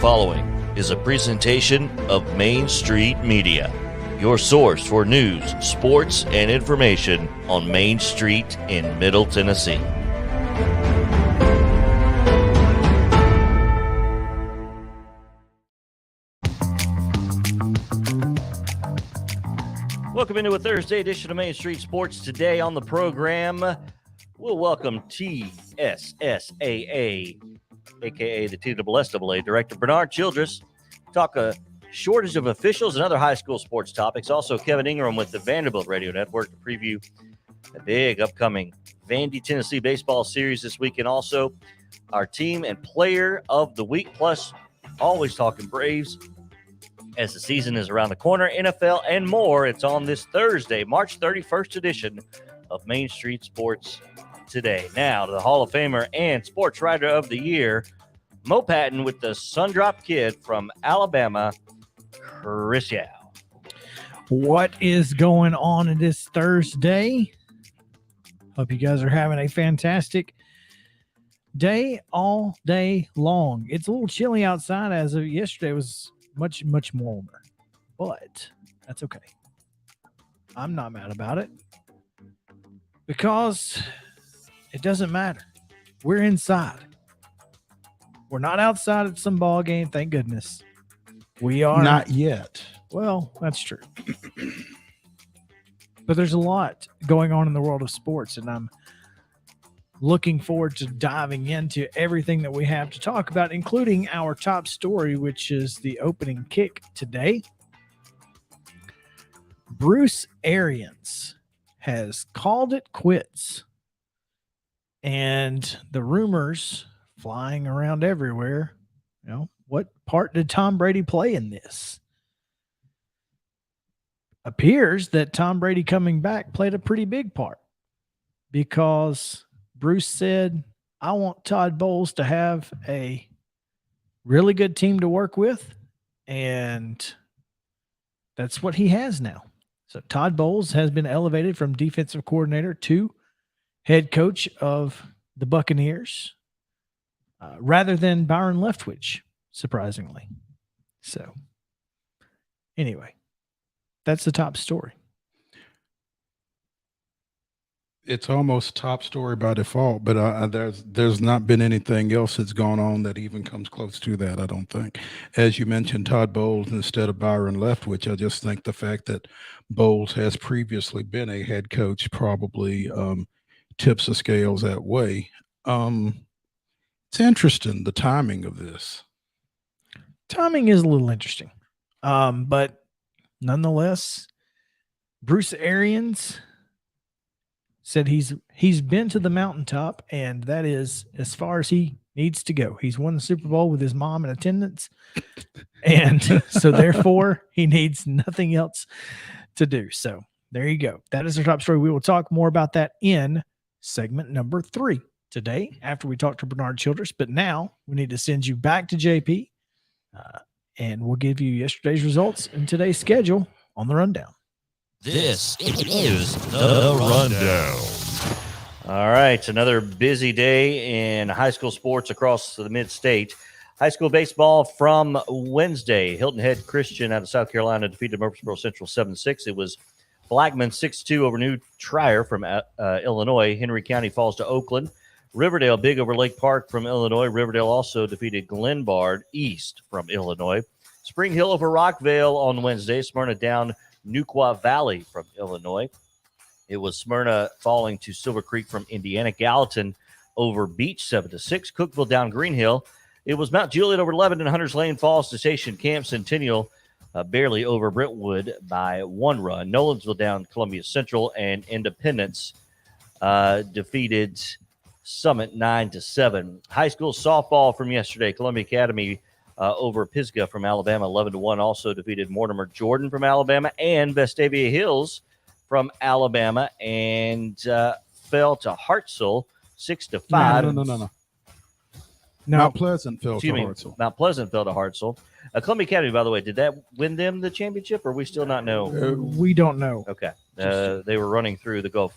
following is a presentation of Main Street Media, your source for news, sports, and information on Main Street in Middle Tennessee. Welcome into a Thursday edition of Main Street Sports. Today on the program, we'll welcome TSSAA, a.k.a. the TSSAA Director Bernard Childress. Talk a shortage of officials and other high school sports topics. Also, Kevin Ingram with the Vanderbilt Radio Network to preview a big upcoming Vandy, Tennessee baseball series this week. And also, our team and player of the week, plus always talking Braves as the season is around the corner, NFL, and more. It's on this Thursday, March 31st edition of Main Street Sports Today. Now to the Hall of Famer and Sports Writer of the Year, Mo Patton with the Sundrop Kid from Alabama, Chris Yao. What is going on this Thursday? Hope you guys are having a fantastic day all day long. It's a little chilly outside as of yesterday. It was much warmer, but that's okay. I'm not mad about it because it doesn't matter. We're inside. We're not outside at some ball game, thank goodness. We are not yet. Well, that's true. But there's a lot going on in the world of sports, and I'm looking forward to diving into everything that we have to talk about, including our top story, which is the opening kick today. Bruce Arians has called it quits, and the rumors flying around everywhere, you know, what part did Tom Brady play in this? Appears that Tom Brady coming back played a pretty big part, because Bruce said, I want Todd Bowles to have a really good team to work with, and that's what he has now. So Todd Bowles has been elevated from defensive coordinator to head coach of the Buccaneers, rather than Byron Leftwich, surprisingly. So anyway, that's the top story. It's almost top story by default, but there's not been anything else that's gone on that even comes close to that, I don't think. As you mentioned, Todd Bowles instead of Byron Leftwich, I just think the fact that Bowles has previously been a head coach probably tips the scales that way. It's interesting, the timing of this. Timing is a little interesting, but nonetheless, Bruce Arians said he's been to the mountaintop, and that is as far as he needs to go. He's won the Super Bowl with his mom in attendance, and so therefore he needs nothing else to do. So there you go. That is our top story. We will talk more about that in segment number 3 today after we talk to Bernard Childress. But now we need to send you back to JP, and we'll give you yesterday's results and today's schedule on the rundown. This is the Rundown. All right, another busy day in high school sports across the mid-state. High school baseball from Wednesday. Hilton Head Christian out of South Carolina defeated Murfreesboro Central 7-6. It was Blackman 6-2 over New Trier from Illinois. Henry County falls to Oakland. Riverdale big over Lake Park from Illinois. Riverdale also defeated Glenbard East from Illinois. Spring Hill over Rockvale on Wednesday. Smyrna down Neuqua Valley from Illinois. It was Smyrna falling to Silver Creek from Indiana. Gallatin over Beach 7-6. Cookeville down Green Hill. It was Mount Juliet over Lebanon. Hunters Lane falls to Station Camp. Centennial barely over Brentwood by 1 run. Nolansville down Columbia Central, and Independence defeated Summit 9-7. High school softball from yesterday. Columbia Academy over Pisgah from Alabama 11-1. Also defeated Mortimer Jordan from Alabama, and Vestavia Hills from Alabama, and fell to Hartselle 6-5. No. Mount Pleasant fell to Hartselle. Mount Pleasant fell to Hartselle. Columbia Academy, by the way, did that win them the championship, or we still not know? We don't know. Okay. They were running through the Gulf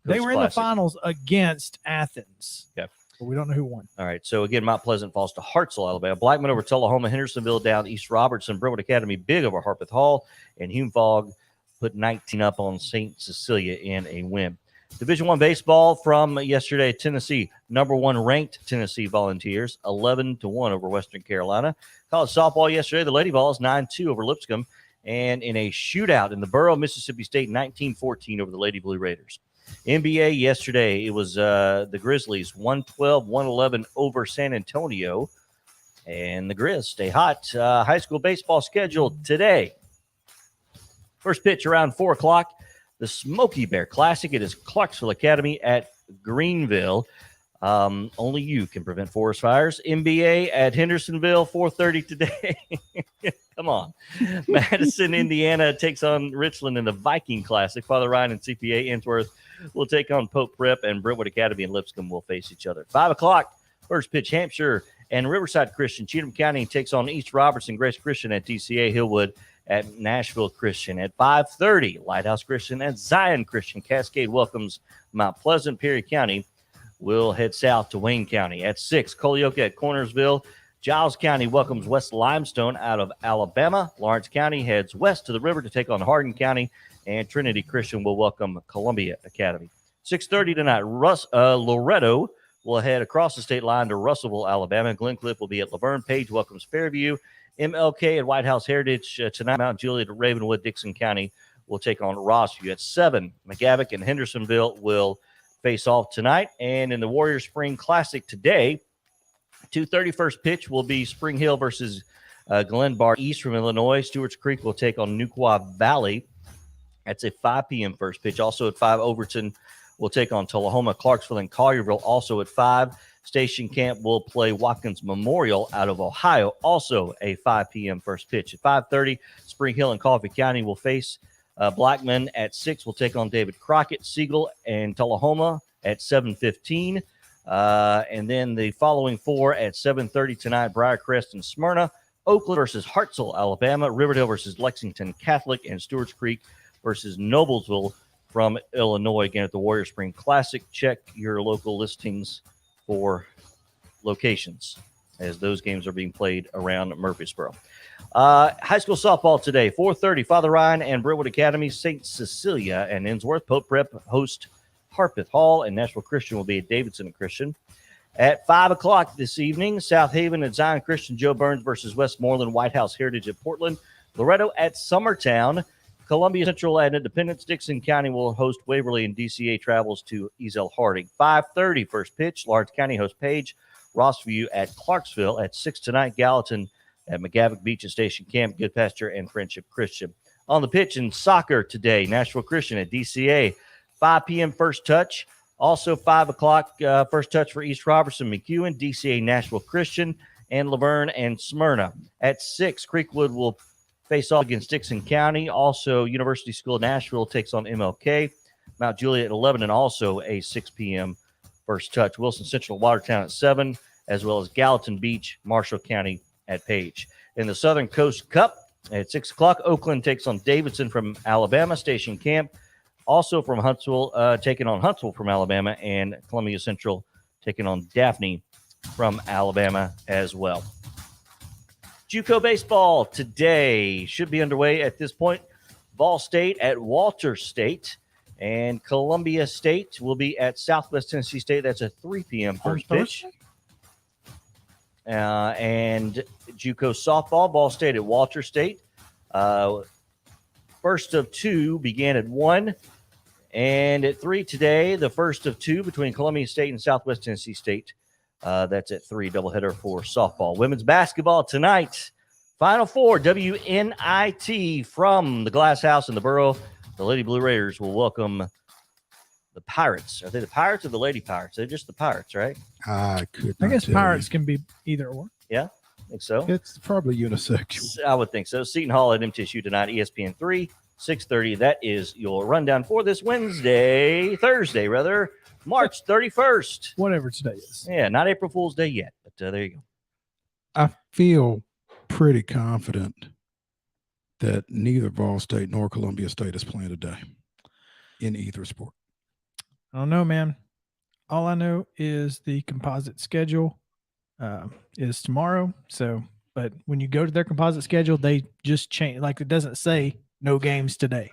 They were Classic. In the finals against Athens. Okay. but we don't know who won. All right. So, again, Mount Pleasant falls to Hartselle, Alabama. Blackman over Tullahoma, Hendersonville down East Robertson, Brentwood Academy big over Harpeth Hall, and Hume Fogg put 19 up on St. Cecilia in a win. Division I baseball from yesterday, Tennessee, number 1 ranked Tennessee Volunteers, 11-1 over Western Carolina. College softball yesterday, the Lady Vols 9-2 over Lipscomb, and in a shootout in the Borough, Mississippi State, 19-14 over the Lady Blue Raiders. NBA yesterday, it was the Grizzlies 112-111 over San Antonio, and the Grizz stay hot. High school baseball scheduled today. First pitch around 4 o'clock. The Smoky Bear Classic. It is Clarksville Academy at Greenville. Only you can prevent forest fires. NBA at Hendersonville, 4:30 today. Come on. Madison, Indiana takes on Richland in the Viking Classic. Father Ryan and CPA Ainsworth will take on Pope Prep, and Brentwood Academy and Lipscomb will face each other. 5 o'clock, first pitch, Hampshire and Riverside Christian. Cheatham County takes on East Robertson. Grace Christian at DCA Hillwood at Nashville Christian. At 5:30, Lighthouse Christian at Zion Christian. Cascade welcomes Mount Pleasant. Perry County will head south to Wayne County. At 6, Colioca at Cornersville. Giles County welcomes West Limestone out of Alabama. Lawrence County heads west to the river to take on Hardin County. And Trinity Christian will welcome Columbia Academy. 6:30 tonight, Loretto will head across the state line to Russellville, Alabama. Glencliff will be at Laverne. Page welcomes Fairview. MLK at White House Heritage tonight. Mount Juliet at Ravenwood. Dixon County will take on Rossview. At 7, McGavock and Hendersonville will face off tonight. And in the Warrior Spring Classic today, 2:30 first pitch will be Spring Hill versus Glenbard East from Illinois. Stewart's Creek will take on Neuqua Valley. That's a 5 p.m. first pitch. Also at 5, Overton will take on Tullahoma. Clarksville and Collierville also at 5. Station Camp will play Watkins Memorial out of Ohio. Also a 5 p.m. first pitch. At 5:30, Spring Hill and Coffee County will face Blackman. At 6 will take on David Crockett. Siegel and Tullahoma at 7:15. And then the following 4 at 7:30 tonight, Briarcrest and Smyrna. Oakland versus Hartselle, Alabama. Riverdale versus Lexington Catholic. And Stewart's Creek versus Noblesville from Illinois. Again, at the Warrior Spring Classic. Check your local listings for locations as those games are being played around Murfreesboro. High school softball today, 4:30, Father Ryan and Brentwood Academy, St. Cecilia and Innsworth. Pope Prep host Harpeth Hall, and Nashville Christian will be at Davidson and Christian. At 5 o'clock this evening, South Haven at Zion Christian, Joe Burns versus Westmoreland, White House Heritage at Portland. Loretto at Summertown. Columbia Central at Independence. Dixon County will host Waverly, and DCA travels to Ezel Harding. 5:30 first pitch. Lawrence County hosts Page. Rossview at Clarksville. At 6 tonight, Gallatin at McGavock Beach and Station Camp, Goodpasture and Friendship Christian. On the pitch in soccer today, Nashville Christian at DCA. 5 p.m. first touch. Also 5 o'clock first touch for East Robertson, McEwen, DCA Nashville Christian, and Laverne and Smyrna. At 6, Creekwood will face off against Dixon County. Also, University School of Nashville takes on MLK. Mount Juliet at 11, and also a 6 p.m. first touch. Wilson Central Watertown at 7, as well as Gallatin Beach, Marshall County at Page. In the Southern Coast Cup at 6 o'clock, Oakland takes on Davidson from Alabama. Station Camp also from Huntsville, taking on Huntsville from Alabama, and Columbia Central taking on Daphne from Alabama as well. JUCO baseball today should be underway at this point. Ball State at Walter State, and Columbia State will be at Southwest Tennessee State. That's a 3 p.m. first pitch. And JUCO softball, Ball State at Walter State. First of 2 began at 1. And at 3 today, the first of 2 between Columbia State and Southwest Tennessee State. That's at 3, doubleheader for softball. Women's basketball tonight. Final 4, WNIT from the Glass House in the Borough. The Lady Blue Raiders will welcome the Pirates. Are they the Pirates or the Lady Pirates? They're just the Pirates, right? I guess Pirates can be either or. Yeah, I think so. It's probably unisexual. I would think so. Seton Hall at MTSU tonight, ESPN 3, 6:30. That is your rundown for this Thursday, March 31st. Whatever today is. Yeah, not April Fool's Day yet, but there you go. I feel pretty confident that neither Ball State nor Columbia State is playing today in either sport. I don't know, man. All I know is the composite schedule is tomorrow. So, but when you go to their composite schedule, they just change. Like, it doesn't say no games today.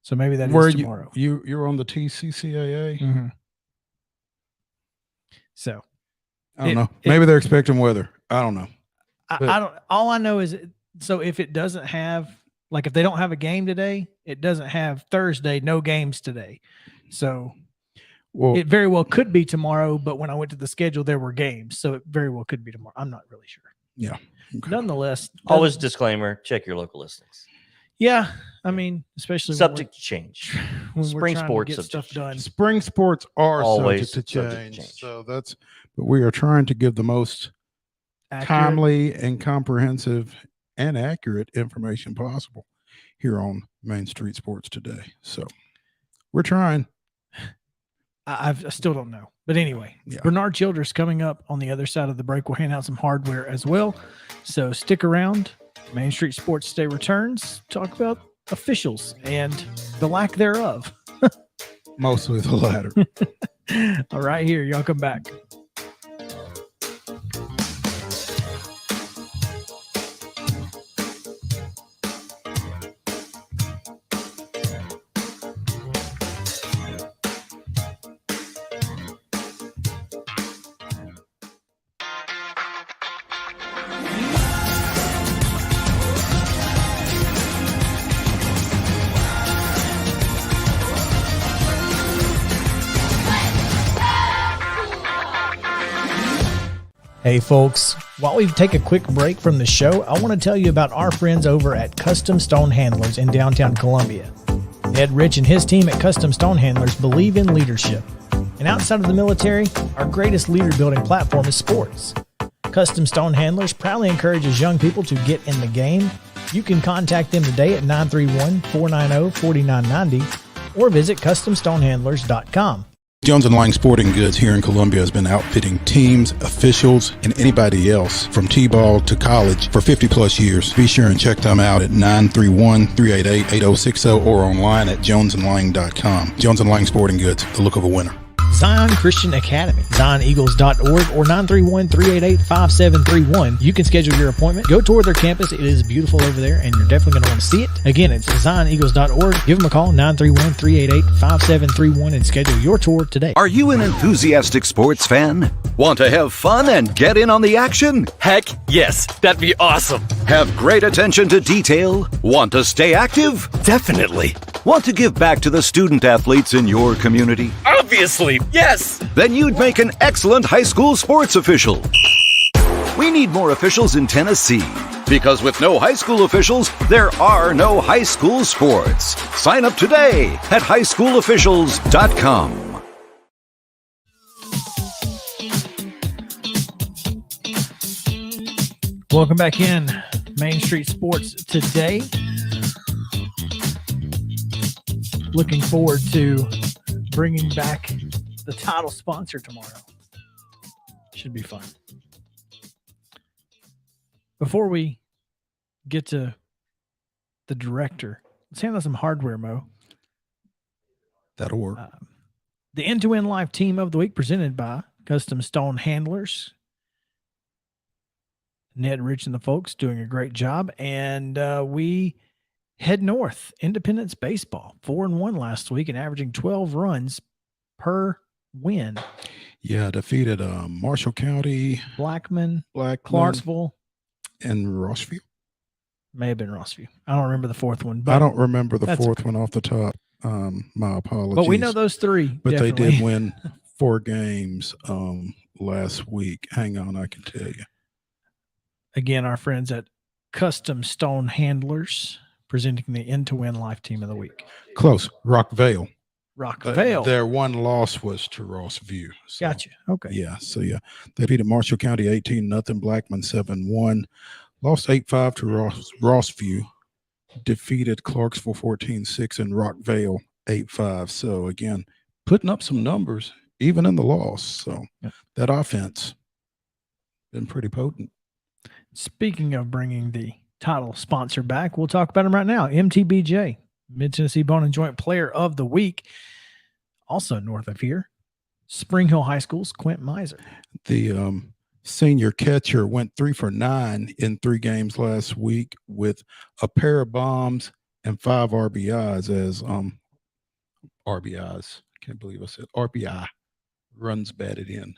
So maybe that is tomorrow. You're on the TCCAA? Mm-hmm. So I don't know. Maybe they're expecting weather. I don't know. I don't. All I know is, so if it doesn't have, like, if they don't have a game today, it doesn't have Thursday, no games today. So it very well could be tomorrow. But when I went to the schedule, there were games, so it very well could be tomorrow. I'm not really sure. Yeah. Okay. Nonetheless, Always disclaimer: check your local listings. Yeah, I mean, especially Subject to change. when Spring we're trying sports to get stuff done. Spring sports are Always subject to subject to change. change. So but we are trying to give the most Accurate. timely and comprehensive and accurate information possible here on Main Street Sports today. So we're trying. I still don't know. But anyway, Yeah. Bernard Childress coming up on the other side of the break. We'll hand out some hardware as well. So stick around. Main Street Sports Today returns. Talk about officials and the lack thereof. Mostly the latter. All right, here. Y'all come back. Hey folks, while we take a quick break from the show, I want to tell you about our friends over at Custom Stone Handlers in downtown Columbia. Ed Rich and his team at Custom Stone Handlers believe in leadership. And outside of the military, our greatest leader building platform is sports. Custom Stone Handlers proudly encourages young people to get in the game. You can contact them today at 931-490-4990 or visit CustomStonehandlers.com. Jones & Lang Sporting Goods here in Columbia has been outfitting teams, officials, and anybody else from T-ball to college for 50 plus years. Be sure and check them out at 931-388-8060 or online at jonesandlang.com. Jones & Lang Sporting Goods, the look of a winner. Zion Christian Academy, ZionEagles.org or 931-388-5731. You can schedule your appointment. Go tour their campus. It is beautiful over there, and you're definitely going to want to see it. Again, it's ZionEagles.org. Give them a call, 931-388-5731, and schedule your tour today. Are you an enthusiastic sports fan? Want to have fun and get in on the action? Heck yes, that'd be awesome. Have great attention to detail? Want to stay active? Definitely. Want to give back to the student athletes in your community? Obviously, yes. Then you'd make an excellent high school sports official. We need more officials in Tennessee, because with no high school officials, there are no high school sports. Sign up today at highschoolofficials.com. Welcome back in Main Street Sports today. Looking forward to bringing back the title sponsor tomorrow. Should be fun. Before we get to the director, let's hand out some hardware, Mo. That'll work. The End-to-End Life Team of the Week presented by Custom Stone Handlers. Ned, Rich, and the folks doing a great job. And we head north. Independence Baseball, 4-1 last week and averaging 12 runs per win. Yeah, defeated Marshall County, Blackman, Clarksville, and Rossview. May have been Rossview. I don't remember the fourth one. But I don't remember the fourth one off the top. My apologies. But we know those three. But definitely. They did win 4 games last week. Hang on, I can tell you. Again, our friends at Custom Stone Handlers presenting the End-to-End Life Team of the Week. Close. Rockvale. Rockvale. Their one loss was to Rossview. So, Gotcha. Okay. Yeah. So, yeah, they beat Marshall County 18-0, Blackman 7-1, lost 8-5 to Rossview, defeated Clarksville 14-6, and Rockvale 8-5. So, again, putting up some numbers, even in the loss. So, that offense been pretty potent. Speaking of bringing the title sponsor back, we'll talk about him right now. MTBJ, Mid-Tennessee Bone and Joint Player of the Week, also north of here. Spring Hill High School's Quint Miser. The senior catcher went 3 for 9 in 3 games last week with a pair of bombs and 5 RBIs as RBIs. Can't believe I said RBI, runs batted in.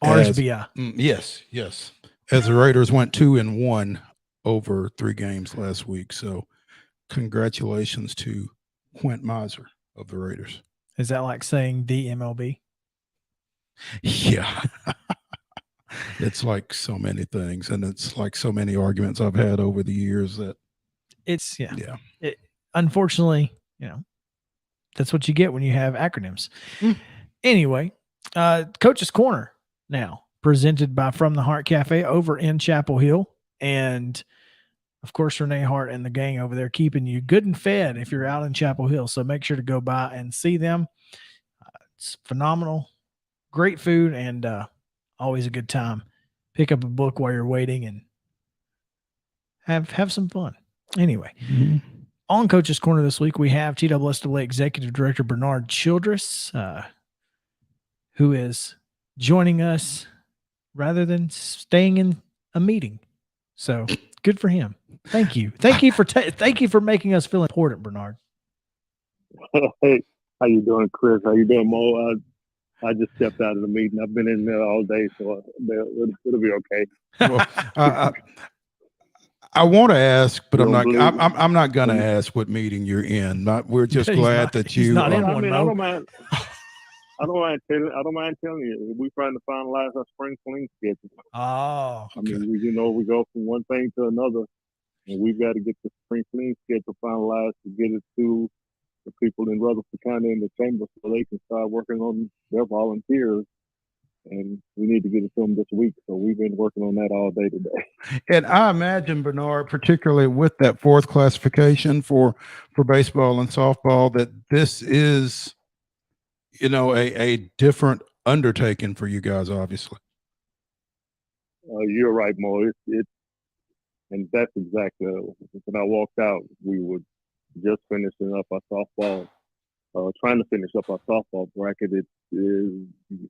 RSBI. Yes. As the Raiders went 2-1 over 3 games last week. So congratulations to Quint Miser of the Raiders. Is that like saying the MLB? Yeah. It's like so many things, and it's like so many arguments I've had over the years that it's unfortunately, that's what you get when you have acronyms. Anyway, Coach's Corner now presented by From the Heart Cafe over in Chapel Hill. And of course, Renee Hart and the gang over there keeping you good and fed if you're out in Chapel Hill. So make sure to go by and see them. It's phenomenal, great food, and always a good time. Pick up a book while you're waiting and have some fun. Anyway, on Coach's Corner this week, we have TSSAA Executive Director Bernard Childress, who is joining us rather than staying in a meeting. So good for him. Thank you. Thank you for making us feel important, Bernard. Hey, how you doing, Chris? How you doing, Mo? I just stepped out of the meeting. I've been in there all day, so it'll be okay. Well, I want to ask, but I'm not going to ask what meeting you're in. We're just glad that you. I don't mind. I don't mind telling you. We're trying to finalize our spring fling schedule. Oh, okay. I mean, we go from one thing to another, and we've got to get the spring fling schedule finalized to get it to the people in Rutherford County in the chamber so they can start working on their volunteers. And we need to get it to them this week. So we've been working on that all day today. And I imagine, Bernard, particularly with that 4th classification for baseball and softball, that this is, a different undertaking for you guys, obviously. You're right, Mo. And that's exactly when I walked out, we were just finishing up our softball. Trying to finish up our softball bracket. It is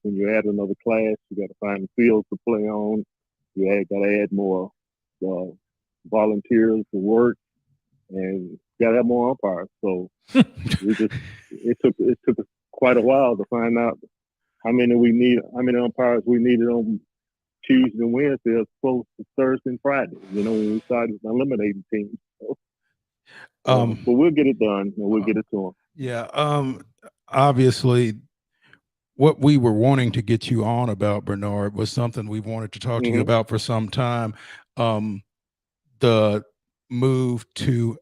when you add another class, you got to find fields to play on. You got to add more volunteers to work, and you got to have more umpires. So it took us quite a while to find out how many umpires we needed on Tuesday and Wednesday as opposed to Thursday and Friday. When we started eliminating teams. So, but we'll get it done and we'll get it to them. Yeah. Obviously, what we were wanting to get you on about, Bernard, was something we wanted to talk to you about for some time. The move to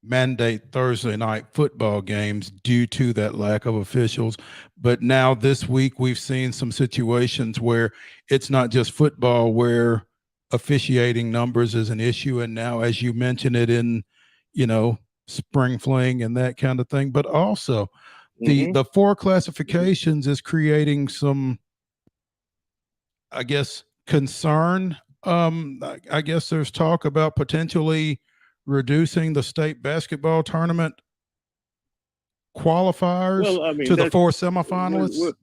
mandate Thursday night football games due to that lack of officials. But now this week, we've seen some situations where it's not just football, where officiating numbers is an issue. And now, as you mentioned it in, spring fling and that kind of thing, but also the 4 classifications is creating some, I guess, concern. I guess there's talk about potentially reducing the state basketball tournament qualifiers to the 4 semifinalists.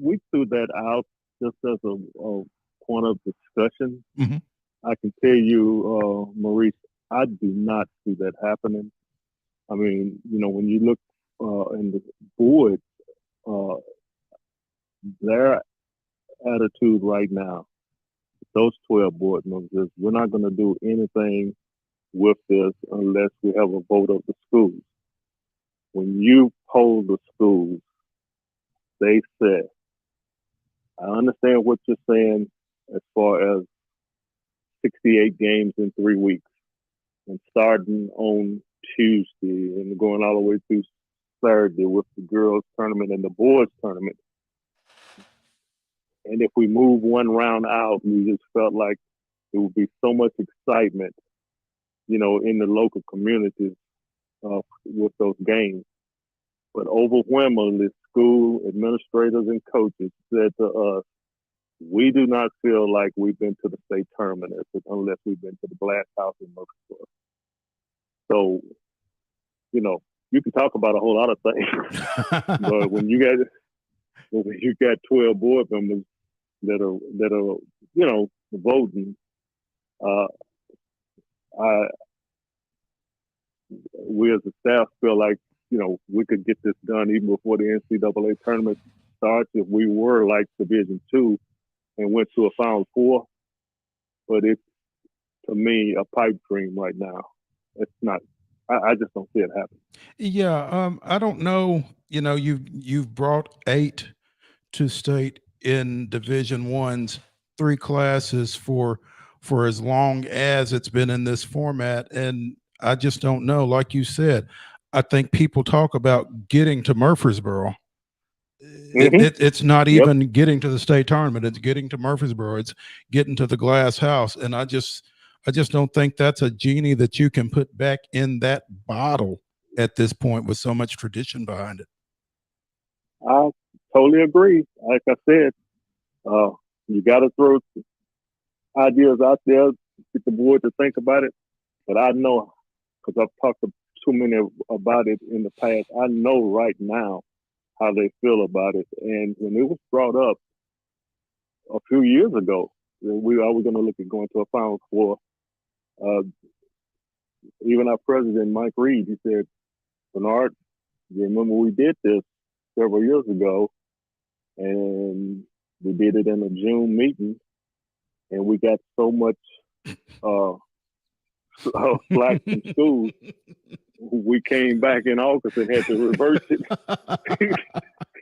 We threw that out just as a point of discussion. I can tell you, Maurice, I do not see that happening. I mean, when you look in the board, their attitude right now, those 12 board members, is we're not going to do anything with this unless we have a vote of the schools. When you poll the schools, they said, I understand what you're saying as far as 68 games in 3 weeks and starting on Tuesday and going all the way through Saturday with the girls tournament and the boys tournament. And if we move one round out, we just felt like there would be so much excitement, in the local communities with those games. But overwhelmingly, school administrators and coaches said to us, we do not feel like we've been to the state tournament unless we've been to the Blast House in Murfreesboro. So, you can talk about a whole lot of things, but when you got 12 board members that are voting, we as a staff feel like we could get this done even before the NCAA tournament starts if we were like Division II and went to a Final Four. But it's, to me, a pipe dream right now. It's not. I just don't see it happen. Yeah, I don't know. You've brought 8 to state in Division I's 3 classes for as long as it's been in this format, and I just don't know. Like you said, I think people talk about getting to Murfreesboro. It's not even getting to the state tournament. It's getting to Murfreesboro. It's getting to the glass house. And I just don't think that's a genie that you can put back in that bottle at this point with so much tradition behind it. I totally agree. Like I said, you got to throw ideas out there, get the board to think about it. But I know, because I've talked to too many about it in the past, I know right now how they feel about it. And when it was brought up a few years ago, we are going to look at going to a Final Four. Even our president, Mike Reed, he said, Bernard, you remember we did this several years ago, and we did it in a June meeting, and we got so much slack from schools. We came back in August and had to reverse it.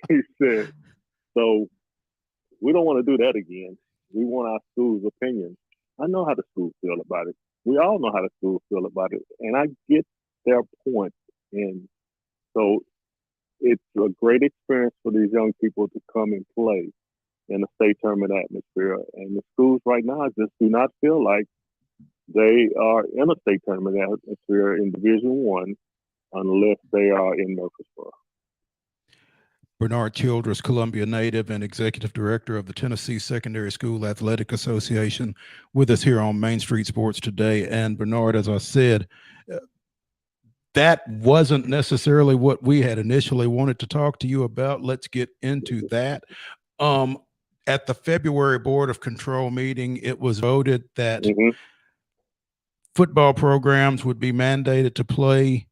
He said, so we don't want to do that again. We want our school's opinion. I know how the schools feel about it. We all know how the schools feel about it. And I get their point. And so it's a great experience for these young people to come and play in a state tournament atmosphere. And the schools right now just do not feel like they are in a state tournament atmosphere in Division I unless they are in Murfreesboro. Bernard Childress, Columbia native and executive director of the Tennessee Secondary School Athletic Association, with us here on Main Street Sports today. And Bernard, as I said, that wasn't necessarily what we had initially wanted to talk to you about. Let's get into that. At the February Board of Control meeting, it was voted that football programs would be mandated to play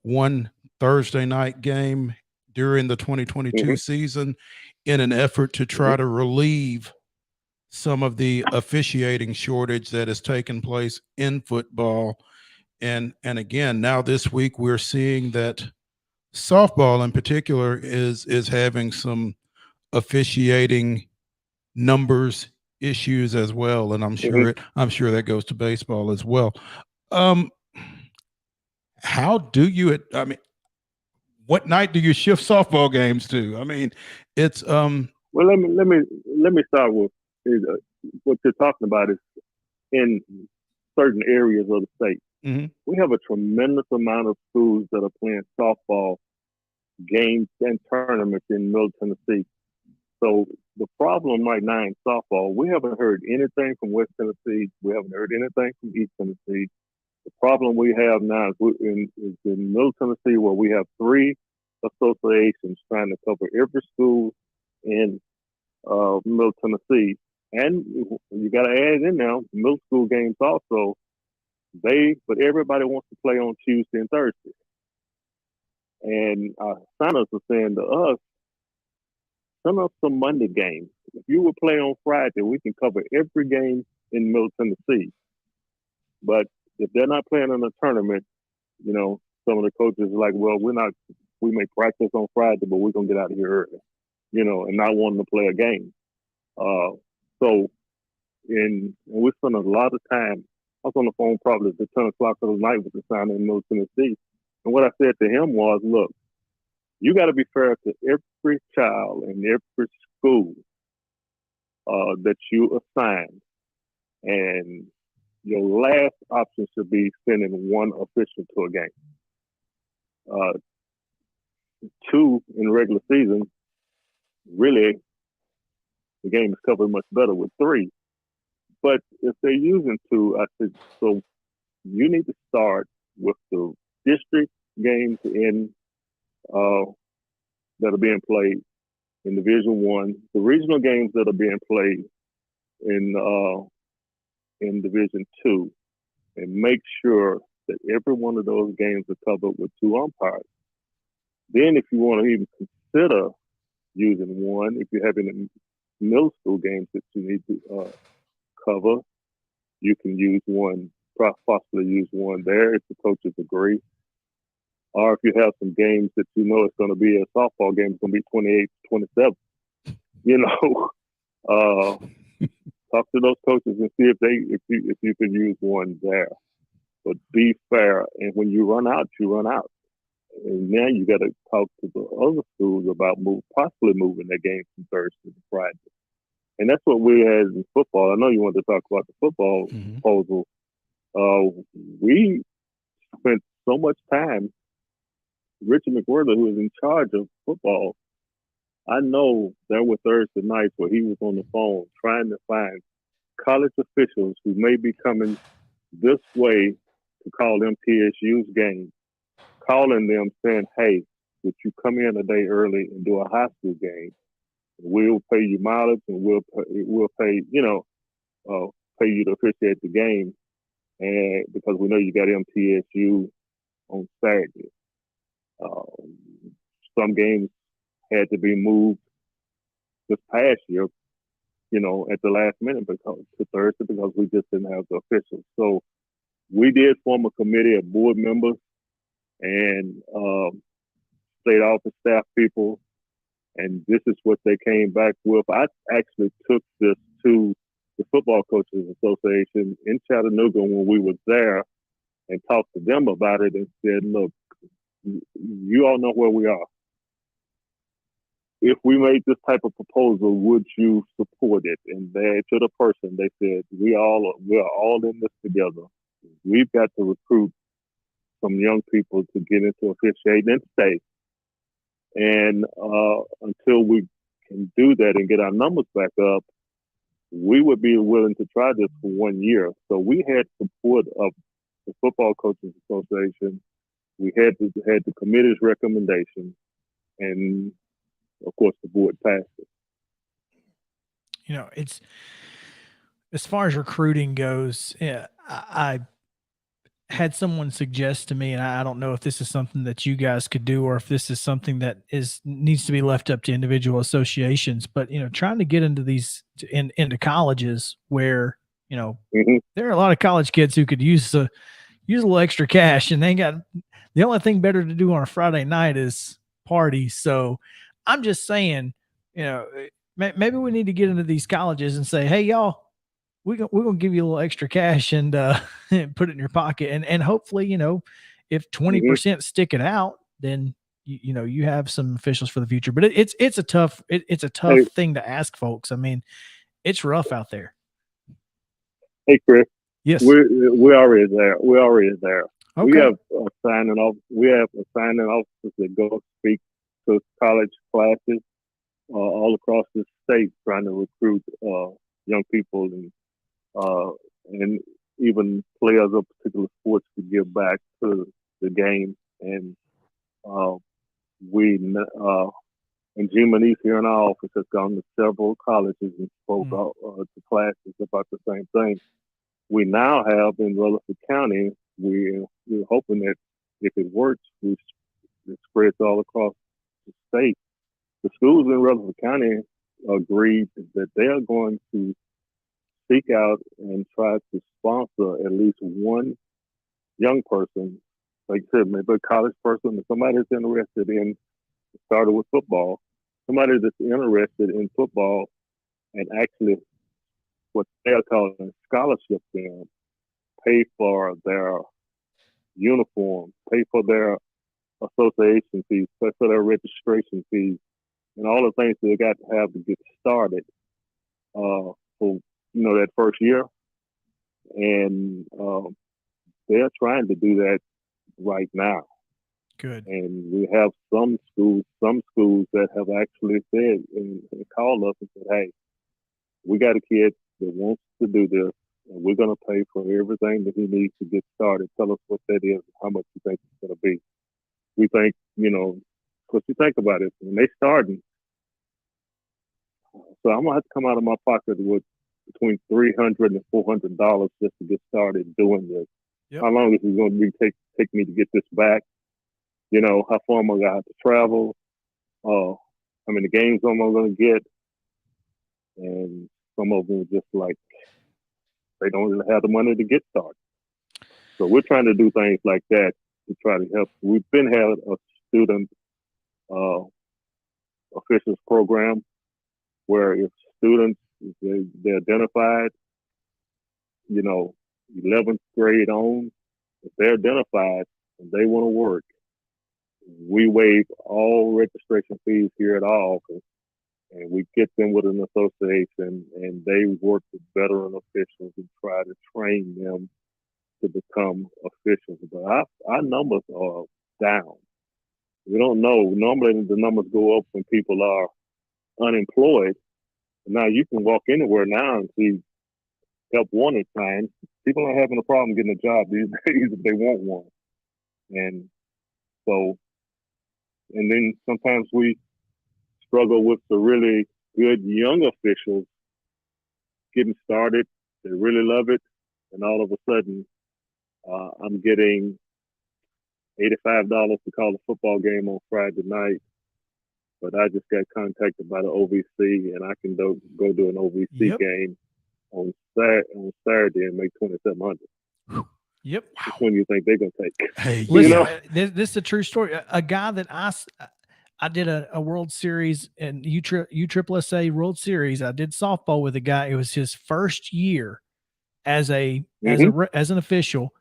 one Thursday night game during the 2022 season in an effort to try to relieve some of the officiating shortage that has taken place in football. And again, now this week we're seeing that softball in particular is having some officiating numbers issues as well. And I'm sure that goes to baseball as well. How do you, what night do you shift softball games to? I mean, it's well, let me start with what you're talking about is in certain areas of the state. We have a tremendous amount of schools that are playing softball games and tournaments in Middle Tennessee. So the problem right now in softball, we haven't heard anything from West Tennessee. We haven't heard anything from East Tennessee. The problem we have now is in Middle Tennessee, where we have 3 associations trying to cover every school in Middle Tennessee. And you got to add in now middle school games also. But everybody wants to play on Tuesday and Thursday. And our signers are saying to us, send us some Monday games. If you would play on Friday, we can cover every game in Middle Tennessee. But if they're not playing in a tournament, some of the coaches are like, well, we may practice on Friday, but we're going to get out of here early, and not wanting to play a game. And we spent a lot of time. I was on the phone probably at 10 o'clock of the night with the signer in Middle Tennessee. And what I said to him was, look, you got to be fair to every child and every school that you assign. And your last option should be sending one official to a game. 2 in regular season, really, the game is covered much better with 3. But if they're using 2, I said, so you need to start with the district games in that are being played in Division One, the regional games that are being played in Division Two, and make sure that every one of those games are covered with 2 umpires. Then, if you want to even consider using one, if you're having middle school games that you need to cover, you can use one, possibly use one there if the coaches agree. Or if you have some games that you know it's going to be a softball game, it's going to be 28-27. You know, talk to those coaches and see if you can use one there. But be fair, and when you run out, you run out. And now you got to talk to the other schools about possibly moving their games from Thursday to Friday. And that's what we had in football. I know you wanted to talk about the football proposal. We spent so much time. Richard McWhirter, who was in charge of football, I know there were Thursday nights where he was on the phone trying to find college officials who may be coming this way to call MTSU's game, calling them saying, hey, would you come in a day early and do a high school game? We'll pay you mileage and we'll pay, pay you to officiate the game. And because we know you got MTSU on Saturday. Some games had to be moved this past year, at the last minute to Thursday because we just didn't have the officials. So we did form a committee of board members and state office staff people, and this is what they came back with. I actually took this to the Football Coaches Association in Chattanooga when we were there and talked to them about it and said, look, you all know where we are. If we made this type of proposal, would you support it? And they, to the person, they said, we're all in this together. We've got to recruit some young people to get into officiating and stay. And until we can do that and get our numbers back up, we would be willing to try this for 1 year. So we had support of the Football Coaches Association. We had the committee's recommendation, and of course the board passed it. It's as far as recruiting goes. I had someone suggest to me, and I don't know if this is something that you guys could do or if this is something that needs to be left up to individual associations, but trying to get into into colleges where there are a lot of college kids who could use a little extra cash, and the only thing better to do on a Friday night is party. So I'm just saying, maybe we need to get into these colleges and say, hey, y'all, we're going to give you a little extra cash and put it in your pocket. And hopefully, if 20% stick it out, then, you have some officials for the future. But it's a tough thing to ask folks. I mean, it's rough out there. Hey, Chris. Yes. We're already there. Okay. We have signing officers that go speak to college classes all across the state, trying to recruit young people and even players of particular sports to give back to the game. And and Jim Manise here in our office has gone to several colleges and spoke to classes about the same thing. We now have in Rutherford County, we're hoping that if it works, it spreads all across the state. The schools in Rutherford County agreed that they are going to seek out and try to sponsor at least one young person, like I said, maybe a college person, or somebody that's interested in, started with football, somebody that's interested in football and actually what they're calling scholarship them, pay for their uniform, pay for their association fees, pay for their registration fees, and all the things they got to have to get started for that first year. And they're trying to do that right now. Good. And we have some schools that have actually said and called us and said, hey, we got a kid that wants to do this, and we're going to pay for everything that he needs to get started. Tell us what that is and how much you think it's going to be. We think, Because you think about it, when they starting, so I'm gonna have to come out of my pocket with between $300 and $400 just to get started doing this. Yep. How long is it going to be take me to get this back? You know, how far am I gonna have to travel? How many games am I gonna get? And some of them are just like they don't really have the money to get started. So we're trying to do things like that to try to help. We've been having a student officials program where if students they're identified, you know, 11th grade on, if they're identified and they want to work, we waive all registration fees here at our office, and we get them with an association, and they work with veteran officials and try to train them to become officials. But our numbers are down. We don't know. Normally the numbers go up when people are unemployed. Now you can walk anywhere now and see help wanted signs. People are having a problem getting a job these days if they want one. And so, and then sometimes we struggle with the really good young officials getting started. They really love it. And all of a sudden, I'm getting $85 to call a football game on Friday night. But I just got contacted by the OVC, and I can go do an OVC game on Saturday and make $2,700. Yep. Which one do you think they're gonna take? Hey, Listen, this is a true story. A guy that I did a World Series and USSSA World Series. I did softball with a guy. It was his first year as an official.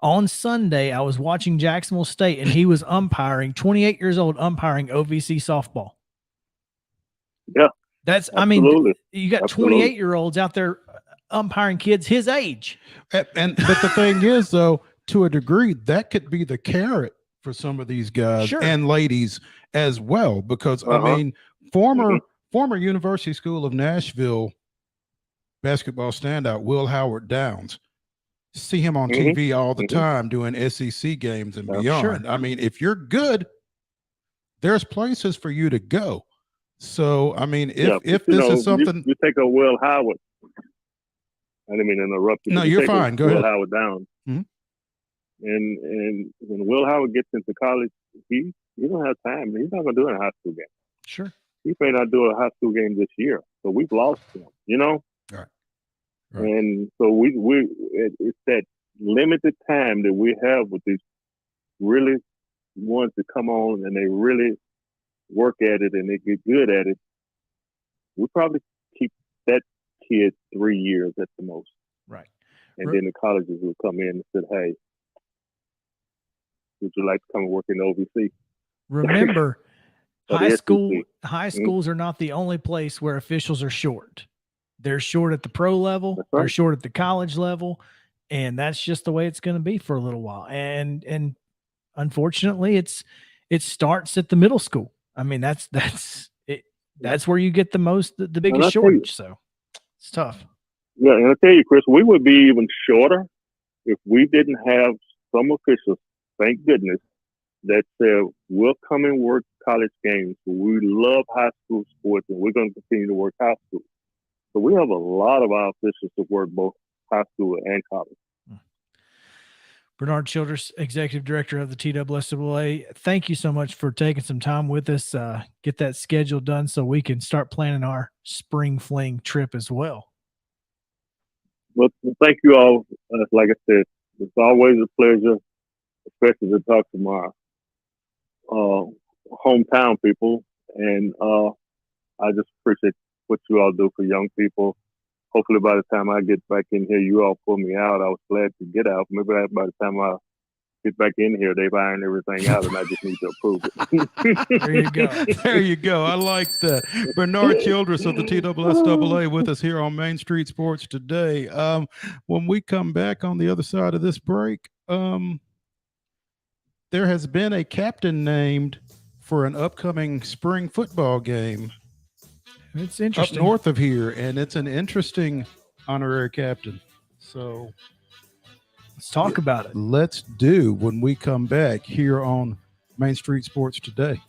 On Sunday, I was watching Jacksonville State, and he was umpiring, 28 years old, umpiring OVC softball. Yeah. That's, absolutely. I mean, you got 28-year-olds out there umpiring kids his age. but the thing is, though, to a degree, that could be the carrot for some of these guys and ladies as well, because I mean, former University School of Nashville basketball standout Will Howard Downs. See him on TV all the time doing SEC games and beyond. I mean, if you're good, there's places for you to go. So, I mean, if this is something you take a Will Howard, I didn't mean to interrupt you. No, you're fine. Go ahead. Will Howard down, and when Will Howard gets into college, he don't have time. He's not gonna do a high school game. Sure, he may not do a high school game this year, so we've lost him. You know. Right. And so it's that limited time that we have with these really ones that come on and they really work at it and they get good at it. We probably keep that kid 3 years at the most. Right. And then the colleges will come in and say, hey, would you like to come and work in the OVC? Remember, high schools are not the only place where officials are short. They're short at the pro level. Right. They're short at the college level, and that's just the way it's going to be for a little while. And unfortunately, it starts at the middle school. I mean, that's it. That's where you get the biggest shortage. So it's tough. Yeah, and I tell you, Chris, we would be even shorter if we didn't have some officials. Thank goodness that said we'll come and work college games. We love high school sports, and we're going to continue to work high school. So we have a lot of our officials that work both high school and college. Bernard Childress, Executive Director of the TSSAA, thank you so much for taking some time with us. Get that schedule done so we can start planning our spring fling trip as well. Well, thank you all. Like I said, it's always a pleasure, especially to talk to my hometown people. And I just appreciate what you all do for young people. Hopefully by the time I get back in here, you all pull me out. I was glad to get out. Maybe by the time I get back in here, they've ironed everything out and I just need to approve it. There you go. There you go. I like that. Bernard Childress of the TSSAA with us here on Main Street Sports today. When we come back on the other side of this break, there has been a captain named for an upcoming spring football game. It's interesting. Up north of here, and it's an interesting honorary captain. So let's talk about it. Let's do when we come back here on Main Street Sports Today.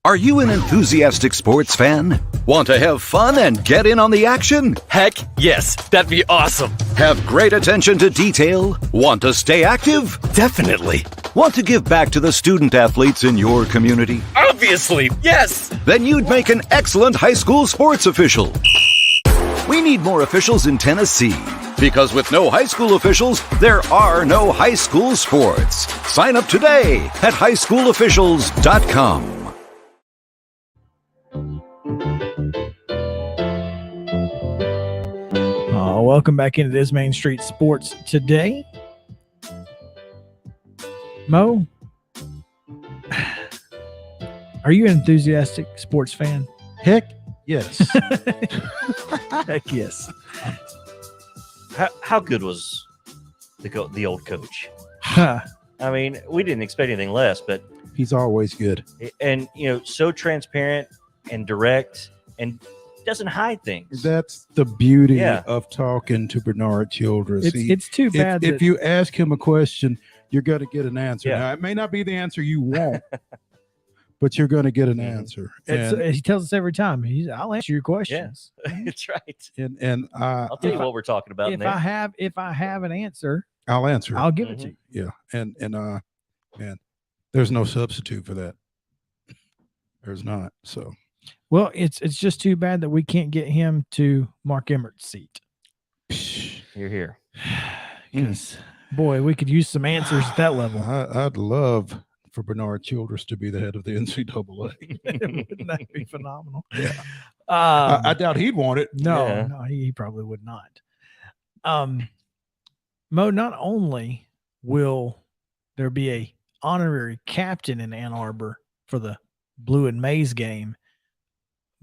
Are you an enthusiastic sports fan? Want to have fun and get in on the action? Heck yes, that'd be awesome. Have great attention to detail? Want to stay active? Definitely. Want to give back to the student athletes in your community? Obviously, yes. Then you'd make an excellent high school sports official. We need more officials in Tennessee. Because with no high school officials, there are no high school sports. Sign up today at highschoolofficials.com. Welcome back into this Main Street Sports Today. Mo, are you an enthusiastic sports fan? Heck, yes. Heck yes. How good was the old coach? Huh. I mean, we didn't expect anything less, but He's always good. and so transparent and direct and doesn't hide things. That's the beauty Yeah. of talking to Bernard Childress. It's too bad. If you ask him a question, you're going to get an answer. Yeah. Now, it may not be the answer you want, but you're going to get an answer. And, he tells us every time. I'll answer your questions. That's right. and I'll tell you what we're talking about. If I have an answer, I'll answer. I'll give it to you. Yeah. And man, there's no substitute for that. There's not. So. Well, it's just too bad that we can't get him to Mark Emmert's seat. You're here. Because, boy, we could use some answers at that level. I'd love for Bernard Childress to be the head of the NCAA. Wouldn't that be phenomenal? Yeah. I doubt he'd want it. No, he probably would not. Mo, not only will there be a honorary captain in Ann Arbor for the Blue and Maize game,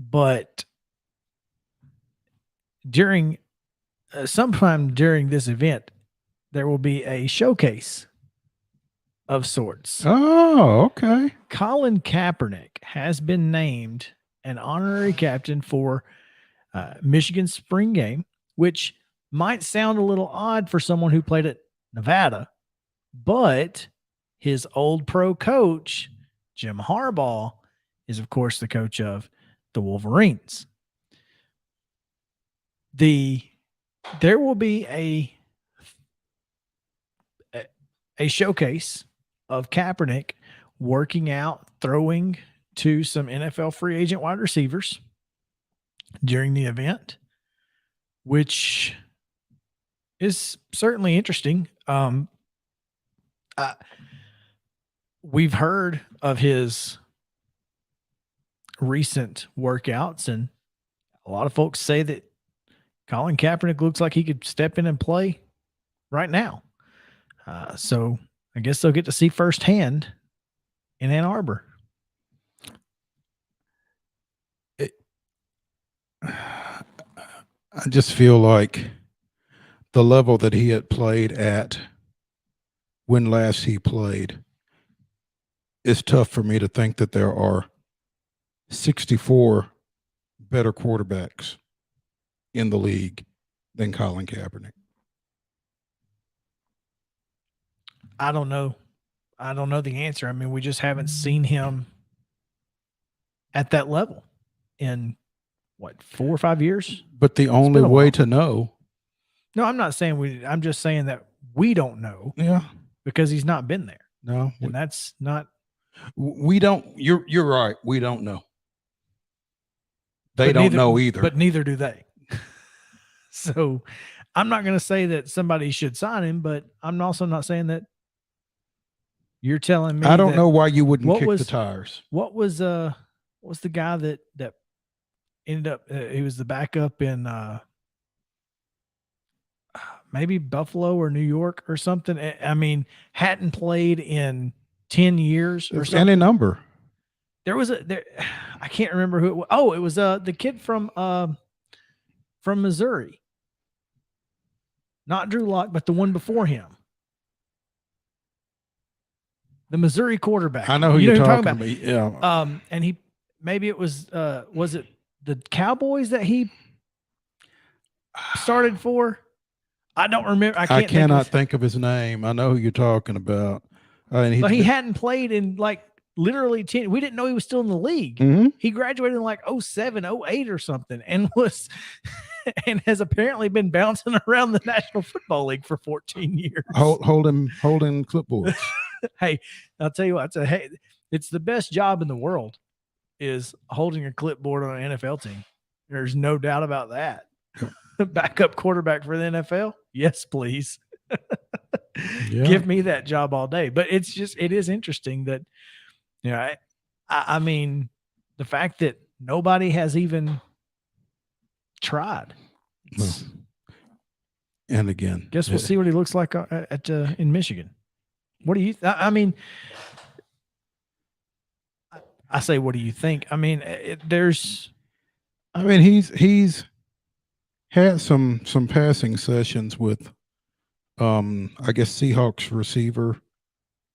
but sometime during this event, there will be a showcase of sorts. Oh, okay. Colin Kaepernick has been named an honorary captain for Michigan's spring game, which might sound a little odd for someone who played at Nevada, but his old pro coach, Jim Harbaugh, is, of course, the coach of the Wolverines. There will be a showcase of Kaepernick working out, throwing to some NFL free agent wide receivers during the event, which is certainly interesting. We've heard of his recent workouts, and a lot of folks say that Colin Kaepernick looks like he could step in and play right now. So I guess they'll get to see firsthand in Ann Arbor. I just feel like the level that he had played at when last he played, it's tough for me to think that there are 64 better quarterbacks in the league than Colin Kaepernick. I don't know. I don't know the answer. I mean, we just haven't seen him at that level in 4 or 5 years. But the only way to know. No, I'm not saying I'm just saying that we don't know. Yeah. Because he's not been there. No. And that's not. We don't. You're right. We don't know. They don't know either. But neither do they. So I'm not going to say that somebody should sign him, but I'm also not saying that you're telling me. I don't know why you wouldn't kick the tires. What was the guy that ended up? He was the backup in maybe Buffalo or New York or something. I mean, hadn't played in 10 years or something. Any number. There was I can't remember who it was. Oh, it was the kid from Missouri. Not Drew Lock, but the one before him. the Missouri quarterback. I know who You you're who I'm talking about. Yeah. And he maybe it was it the Cowboys that he started for? I don't remember. I cannot think of his name. I know who you're talking about. And but he hadn't played in like literally 10. We didn't know he was still in the league. Mm-hmm. He graduated in like 07, 08 or something, and and has apparently been bouncing around the National Football League for 14 years. Holding clipboards. Hey, I'll tell you what. It's the best job in the world is holding a clipboard on an NFL team. There's no doubt about that. Backup quarterback for the NFL? Yes, please. Yeah. Give me that job all day. But it is interesting that, I mean, the fact that nobody has even tried. And again, guess we'll see what he looks like in Michigan. What do you? I mean, I say, what do you think? I mean, he's had some passing sessions with, I guess Seahawks receiver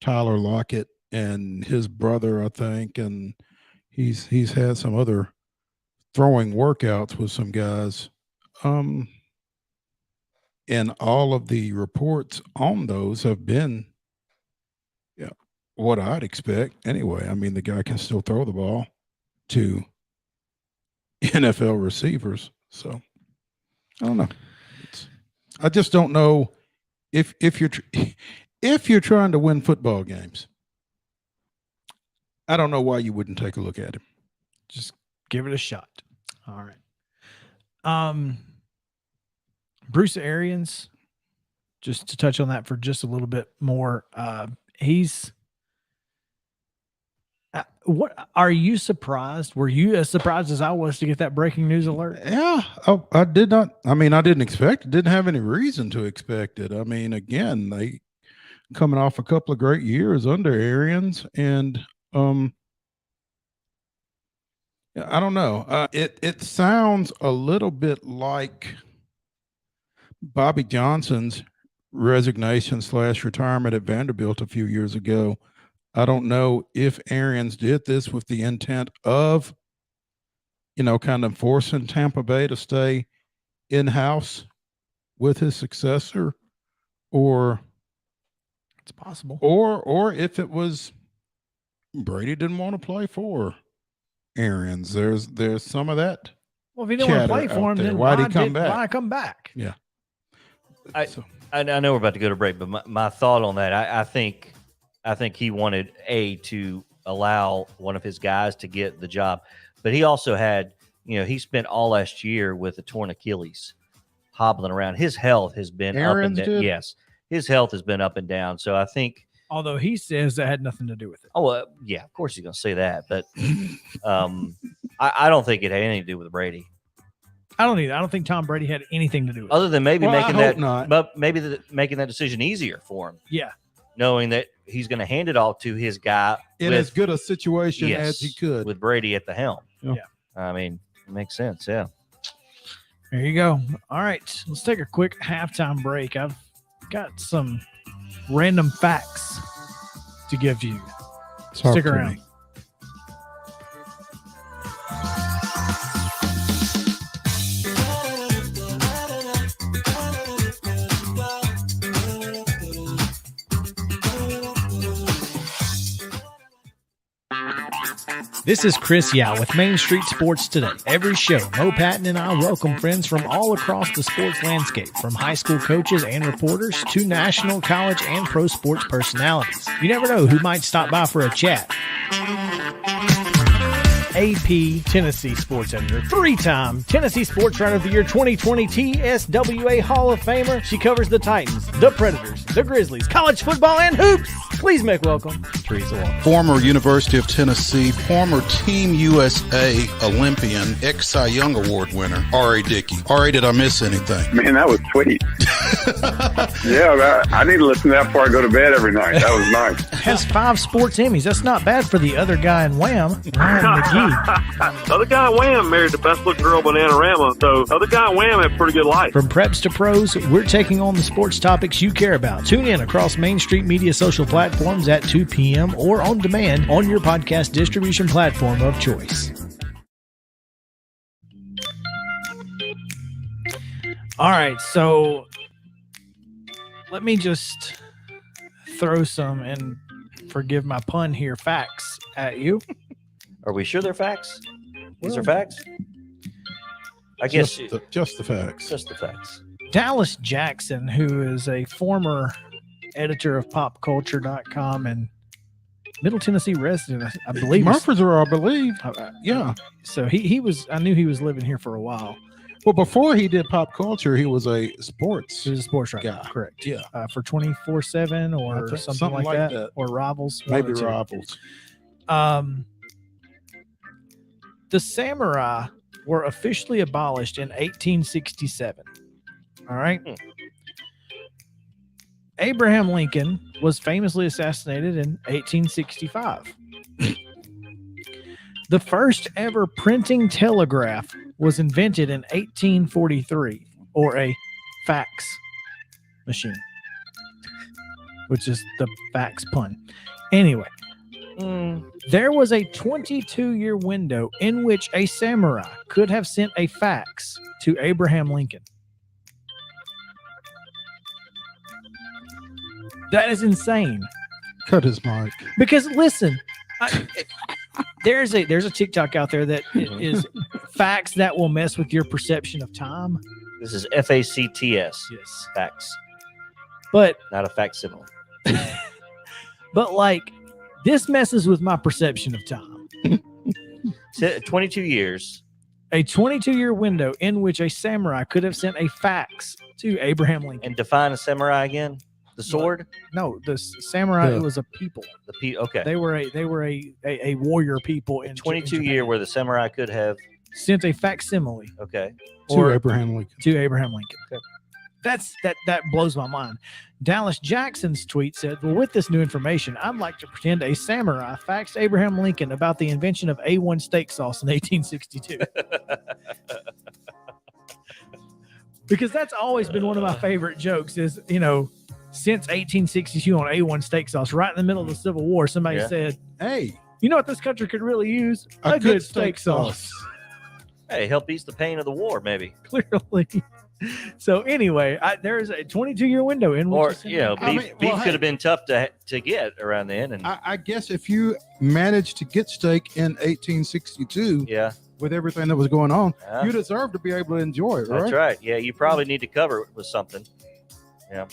Tyler Lockett and his brother, I think, and he's had some other throwing workouts with some guys. And all of the reports on those have been what I'd expect anyway. I mean, the guy can still throw the ball to NFL receivers. So I don't know. I just don't know if you're trying to win football games. I don't know why you wouldn't take a look at him. Just give it a shot. All right. Bruce Arians, just to touch on that for just a little bit more. What are you surprised? Were you as surprised as I was to get that breaking news alert? Yeah, I did not. I mean, I didn't expect it. Didn't have any reason to expect it. I mean, again, they coming off a couple of great years under Arians, and I don't know. It sounds a little bit like Bobby Johnson's resignation / retirement at Vanderbilt a few years ago. I don't know if Arians did this with the intent of, kind of forcing Tampa Bay to stay in-house with his successor, or it's possible, or if it was Brady didn't want to play for Arians. There's some of that. Well, if he didn't want to play for him, then why come back? Yeah. I know we're about to go to break, but my thought on that, I think he wanted to allow one of his guys to get the job, but he also had, he spent all last year with a torn Achilles, hobbling around. His health has been Arians up and down. Yes, his health has been up and down. So I think, although he says that had nothing to do with it. Oh, yeah, of course he's going to say that, but I don't think it had anything to do with Brady. I don't either. I don't think Tom Brady had anything to do with it. Other than maybe making that decision easier for him. Yeah. Knowing that he's going to hand it off to his guy in as good a situation as he could with Brady at the helm. Yeah. I mean, it makes sense. Yeah. There you go. All right. Let's take a quick halftime break. I've got some random facts to give you. Stick around. This is Chris Yao with Main Street Sports Today. Every show, Mo Patton and I welcome friends from all across the sports landscape, from high school coaches and reporters to national, college, and pro sports personalities. You never know who might stop by for a chat. AP Tennessee sports editor, 3-time Tennessee Sports Writer of the Year 2020 TSSAA Hall of Famer. She covers the Titans, the Predators, the Grizzlies, college football, and hoops. Please make welcome Teresa Walker. Former University of Tennessee, former Team USA Olympian, ex-Cy Young Award winner, R.A. Dickey. R.A., did I miss anything? Man, that was sweet. Yeah, I need to listen to that before I go to bed every night. That was nice. Has 5 sports Emmys. That's not bad for the other guy in Wham, Ryan McGee. The other guy in Wham married the best looking girl, Bananarama. So the other guy in Wham had a pretty good life. From preps to pros, we're taking on the sports topics you care about. Tune in across Main Street Media social platforms at 2 p.m. p.m. or on demand on your podcast distribution platform of choice. All right, so let me just throw some, and forgive my pun here, facts at you. Are we sure they're facts? These are facts? I guess just the facts. Just the facts. Dallas Jackson, who is a former editor of popculture.com and Middle Tennessee resident, I believe. Murfreesboro, I believe. Yeah. So he was, I knew he was living here for a while. Well, before he did pop culture, he was a sports. He was a sports writer. guy. Correct. Yeah. For 24/7 or something like that. Or Rivals. Maybe Rivals. The samurai were officially abolished in 1867. All right. Abraham Lincoln was famously assassinated in 1865. The first ever printing telegraph was invented in 1843, or a fax machine, which is the fax pun. Anyway, there was a 22-year window in which a samurai could have sent a fax to Abraham Lincoln. That is insane. Cut his mic. Because listen, there's a TikTok out there that is facts that will mess with your perception of time. This is FACTS. Yes. Facts. But not a facsimile. But like, this messes with my perception of time. 22 years. A 22-year window in which a samurai could have sent a fax to Abraham Lincoln. And define a samurai again? The sword? No, the samurai was a people. Okay. They were a warrior people in 22 year where the samurai could have sent a facsimile. Okay. To Abraham Lincoln. To Abraham Lincoln. Okay. That blows my mind. Dallas Jackson's tweet said, "Well, with this new information, I'd like to pretend a samurai faxed Abraham Lincoln about the invention of A1 steak sauce in 1862." Because that's always been one of my favorite jokes is, since 1862 on A1 steak sauce, right in the middle of the Civil War, somebody said, "Hey, you know what this country could really use? A good steak sauce." Hey, help ease the pain of the war, maybe. Clearly. So anyway, there's a 22-year window in which, beef could have been tough to get around then. And I guess if you managed to get steak in 1862, with everything that was going on, you deserve to be able to enjoy it, right? That's right. Yeah, you probably need to cover it with something. Yeah.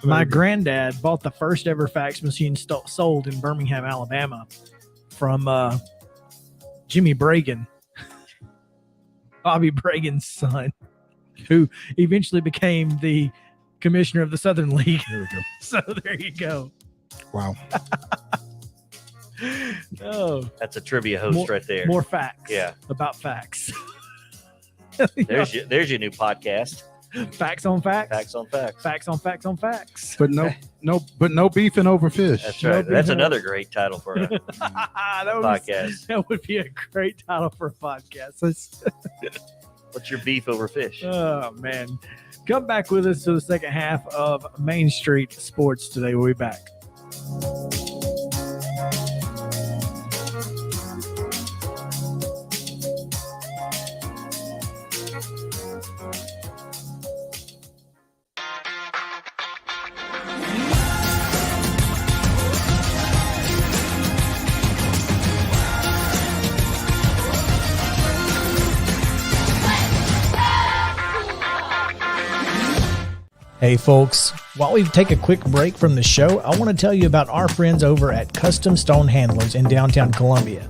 My granddad bought the first ever fax machine sold in Birmingham, Alabama, from Jimmy Bragan, Bobby Bragan's son, who eventually became the commissioner of the Southern League. There we go. So there you go. Wow. Oh, that's a trivia host right there. More facts. Yeah. About facts. There's your new podcast. Facts on facts. Facts on facts. Facts on facts on facts. But no beefing over fish. That's right. That's another great title for a podcast. That would be a great title for a podcast. What's your beef over fish? Oh man. Come back with us to the second half of Main Street Sports today. We'll be back. Hey folks, while we take a quick break from the show, I want to tell you about our friends over at Custom Stone Handlers in downtown Columbia.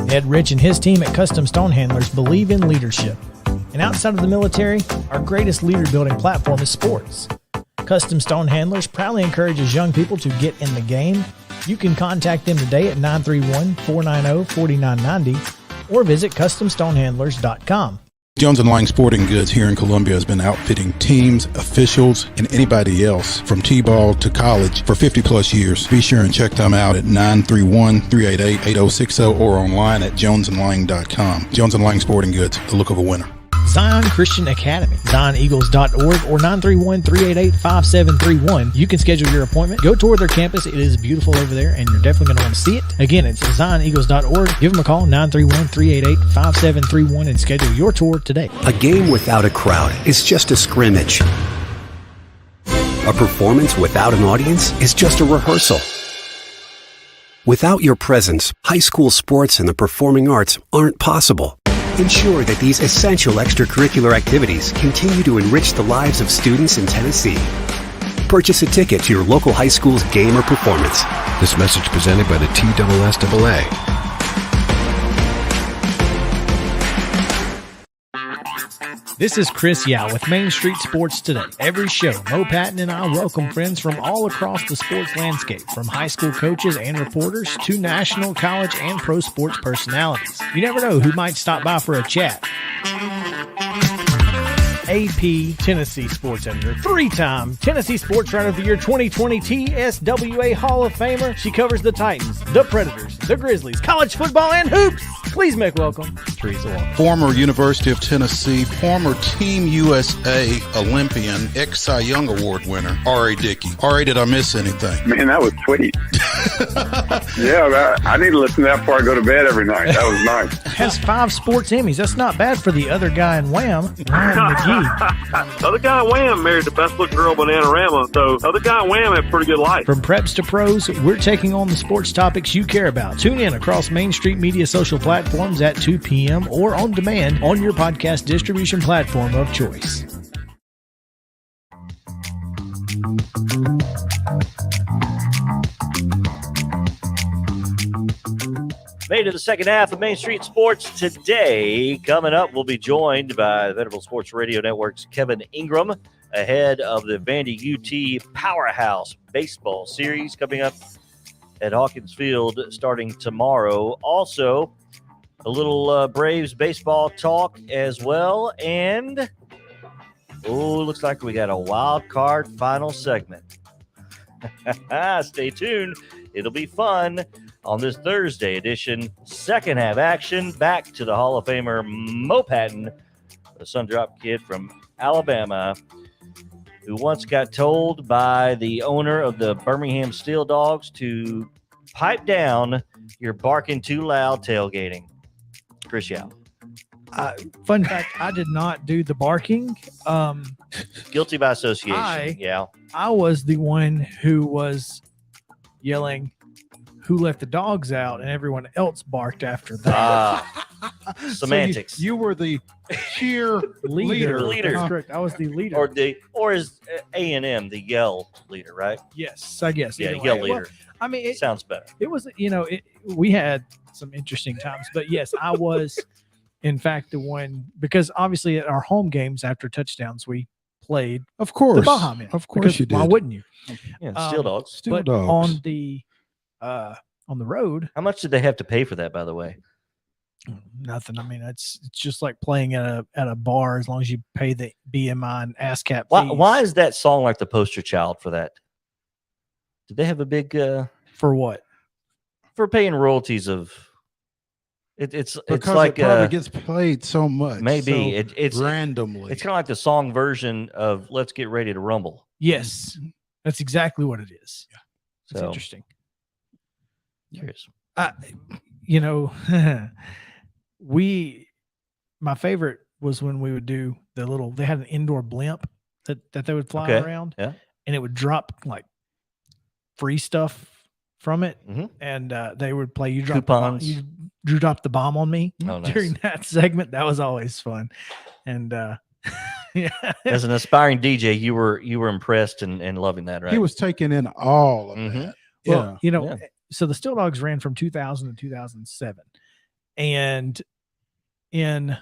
Ed Rich and his team at Custom Stone Handlers believe in leadership. And outside of the military, our greatest leader building platform is sports. Custom Stone Handlers proudly encourages young people to get in the game. You can contact them today at 931-490-4990 or visit CustomStonehandlers.com. Jones & Lang Sporting Goods here in Columbia has been outfitting teams, officials, and anybody else from T-ball to college for 50-plus years. Be sure and check them out at 931-388-8060 or online at jonesandlang.com. Jones & Lang Sporting Goods, the look of a winner. Zion Christian Academy, ZionEagles.org, or 931-388-5731. You can schedule your appointment. Go tour their campus. It is beautiful over there, and you're definitely going to want to see it. Again, it's ZionEagles.org. Give them a call, 931-388-5731, and schedule your tour today. A game without a crowd is just a scrimmage. A performance without an audience is just a rehearsal. Without your presence, high school sports and the performing arts aren't possible. Ensure that these essential extracurricular activities continue to enrich the lives of students in Tennessee. Purchase a ticket to your local high school's game or performance. This message presented by the TSSAA. This is Chris Yao with Main Street Sports Today. Every show, Mo Patton and I welcome friends from all across the sports landscape, from high school coaches and reporters to national, college, and pro sports personalities. You never know who might stop by for a chat. AP Tennessee Sports Editor, three-time Tennessee Sports Writer of the Year 2020 TSSAA Hall of Famer. She covers the Titans, the Predators, the Grizzlies, college football, and hoops. Please make welcome Teresa Walker. Former University of Tennessee, former Team USA Olympian, ex-Cy Young Award winner, R.A. Dickey. R.A., did I miss anything? Man, that was sweet. Yeah, I need to listen to that before I go to bed every night. That was nice. Has 5 sports Emmys. That's not bad for the other guy in Wham, Ryan McGee. The other guy in Wham married the best looking girl, Bananarama. So the other guy in Wham had a pretty good life. From preps to pros, we're taking on the sports topics you care about. Tune in across Main Street Media social platforms at 2 p.m. or on demand on your podcast distribution platform of choice. Made to the second half of Main Street Sports Today. Coming up, we'll be joined by Vanderbilt Sports Radio Network's Kevin Ingram ahead of the Vandy UT Powerhouse Baseball Series coming up at Hawkins Field starting tomorrow. Also, a little Braves baseball talk as well. And, looks like we got a wild card final segment. Stay tuned. It'll be fun. On this Thursday edition, second half action, back to the Hall of Famer Mo Patton, the Sundrop kid from Alabama, who once got told by the owner of the Birmingham Steel Dogs to pipe down, you're barking too loud tailgating. Chris Yao. Fun fact, I did not do the barking. Guilty by association. I was the one who was yelling, "Who let the dogs out?" and everyone else barked after that. Semantics. So you were the cheer leader. That's correct. I was the leader. Or is A&M the yell leader, right? Yes, I guess. Yeah, yell leader. Well, I mean, it sounds better. It was, we had some interesting times, but yes, I was, in fact, the one, because obviously at our home games after touchdowns, we played, of course, the Baja Men. Of course, you did. Why wouldn't you? Yeah, Steel Dogs. Steel Dogs. On the road. How much did they have to pay for that, by the way? Nothing. I mean, it's just like playing at a bar as long as you pay the BMI and ASCAP fees. Why is that song like the poster child for that? Did they have a big for what? For paying royalties of it's like it probably gets played so much. Maybe so it's randomly. It's kind of like the song version of "Let's Get Ready to Rumble." Yes, that's exactly what it is. Yeah, it's interesting. Curious. My favorite was when we would do they had an indoor blimp that they would fly around, and it would drop like free stuff from it, mm-hmm. and they would play you drop the bomb on me during that segment. That was always fun, and as an aspiring DJ, you were impressed and loving that, right? He was taking in all of mm-hmm. that. Well, so the Steel Dogs ran from 2000 to 2007, and in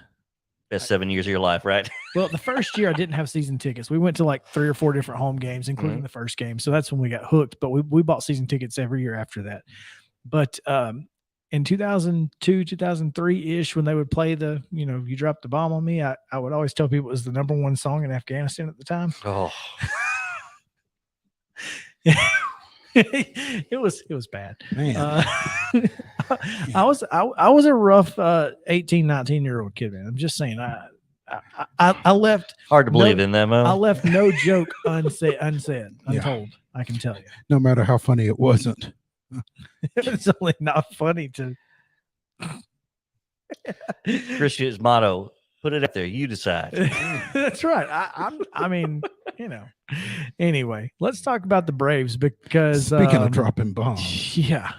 best 7 years of your life, right? Well, the first year I didn't have season tickets. We went to like 3 or 4 different home games, including mm-hmm. the first game. So that's when we got hooked. But we bought season tickets every year after that. But in 2002, 2003-ish, when they would play the, you dropped the bomb on me, I would always tell people it was the number one song in Afghanistan at the time. Oh. It was bad. Man. I was a rough 18, 19-year-old kid, man. I'm just saying, I left. Hard to believe in that, Mo. I left no joke unsaid, untold. I can tell you. No matter how funny it wasn't. It's only not funny to. Christian's motto: put it up there. You decide. That's right. I mean, Anyway, let's talk about the Braves because speaking of dropping bombs. Yeah.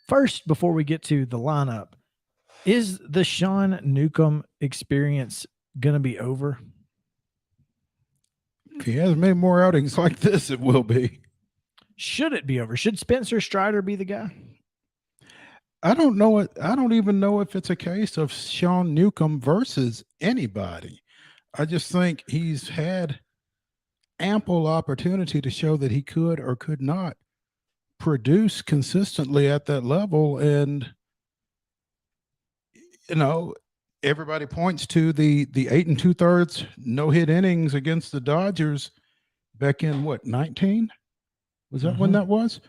First, before we get to the lineup, is the Sean Newcomb experience gonna be over? If he has many more outings like this, it will be. Should it be over? Should Spencer Strider be the guy? I don't know it. I don't even know if it's a case of Sean Newcomb versus anybody. I just think he's had ample opportunity to show that he could or could not produce consistently at that level. And, everybody points to the 8 2/3 no-hit innings against the Dodgers back in 19? Was that when that was?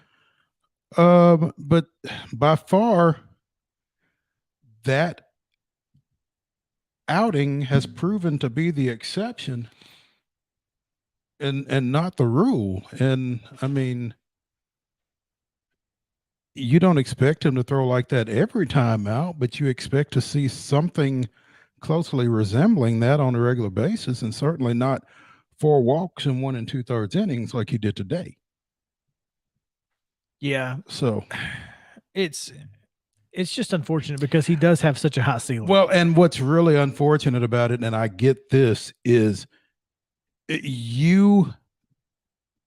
But by far, that outing has proven to be the exception and not the rule. And I mean, you don't expect him to throw like that every time out, but you expect to see something closely resembling that on a regular basis, and certainly not 4 walks in 1 2/3 innings like he did today. Yeah. So it's just unfortunate because he does have such a high ceiling. Well, and what's really unfortunate about it, and I get this, is you've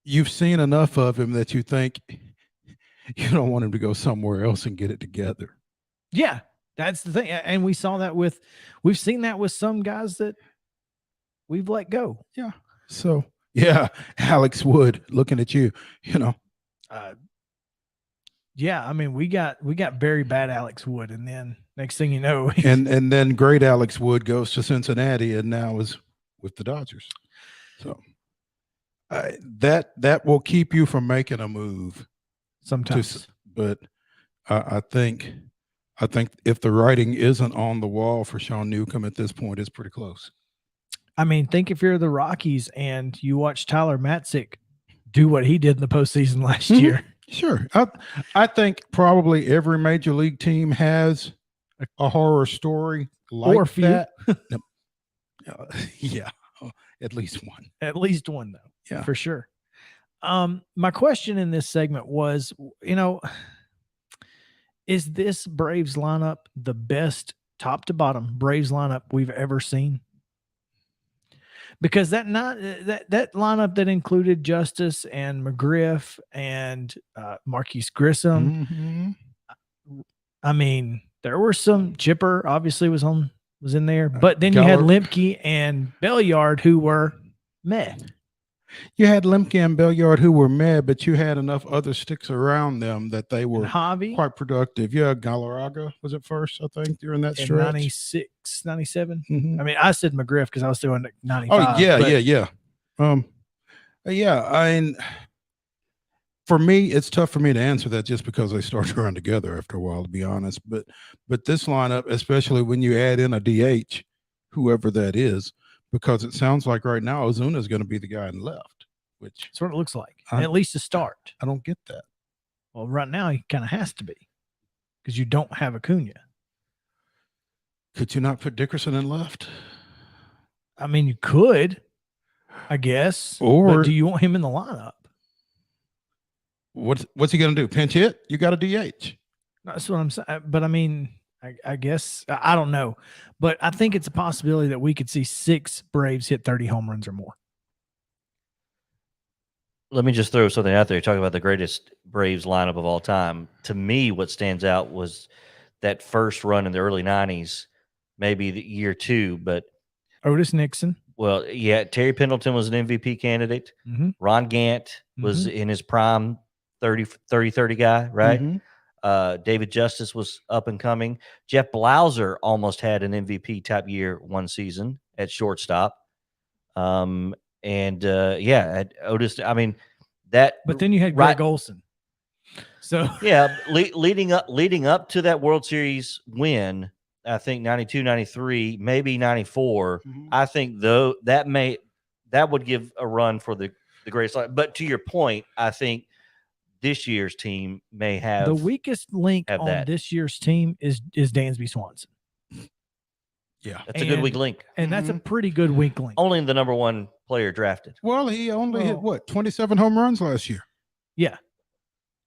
seen enough of him that you think you don't want him to go somewhere else and get it together. Yeah, that's the thing. And we've seen that with some guys that we've let go. Yeah. So, yeah, Alex Wood, looking at you, yeah, I mean, we got very bad Alex Wood, and then next thing you know, and then great Alex Wood goes to Cincinnati and now is with the Dodgers. So that will keep you from making a move sometimes. But I think if the writing isn't on the wall for Sean Newcomb at this point, it's pretty close. I mean, think if you're the Rockies and you watch Tyler Matzik do what he did in the postseason last year. Sure. I think probably every major league team has a horror story like or that. Yeah. At least one. At least one, though. Yeah. For sure. My question in this segment was, is this Braves lineup the best top to bottom Braves lineup we've ever seen? Because that lineup that included Justice and McGriff and Marquise Grissom. Mm-hmm. I mean, there were some. Chipper obviously was in there, but then you had Lemke and Belliard who were meh. You had Lemke and Belliard who were meh, but you had enough other sticks around them that they were quite productive. Yeah, Galarraga was at first, I think, during that stretch. 96, 97. Mm-hmm. I mean, I said McGriff because I was doing 95. Oh, yeah. Yeah. I mean, for me, it's tough for me to answer that just because they start to run together after a while, to be honest. But this lineup, especially when you add in a DH, whoever that is, because it sounds like right now Ozuna is going to be the guy in left, which that's what it looks like. At least to start. I don't get that. Well, right now he kind of has to be because you don't have Acuna. Could you not put Dickerson in left? I mean, you could, I guess. But do you want him in the lineup? What's he going to do? Pinch hit? You got a DH. That's what I'm saying. But I mean, I guess I don't know, but I think it's a possibility that we could see 6 Braves hit 30 home runs or more. Let me just throw something out there. Talk about the greatest Braves lineup of all time. To me, what stands out was that first run in the early 90s, maybe the year 2, but Otis Nixon. Well, yeah, Terry Pendleton was an MVP candidate. Mm-hmm. Ron Gant was in his prime 30 guy, right? Mm-hmm. David Justice was up and coming. Jeff Blauser almost had an MVP type year one season at shortstop. At Otis, I mean that. But then you had Greg Olson. So yeah, leading up to that World Series win, I think 92, 93, maybe 94. I think though that would give a run for the greatest. But to your point, I think this year's team may have the weakest link on that. This year's team is Dansby Swanson. Yeah, that's a good weak link, and that's a pretty good weak link. Only the number one player drafted. Well, he only hit 27 home runs last year. Yeah.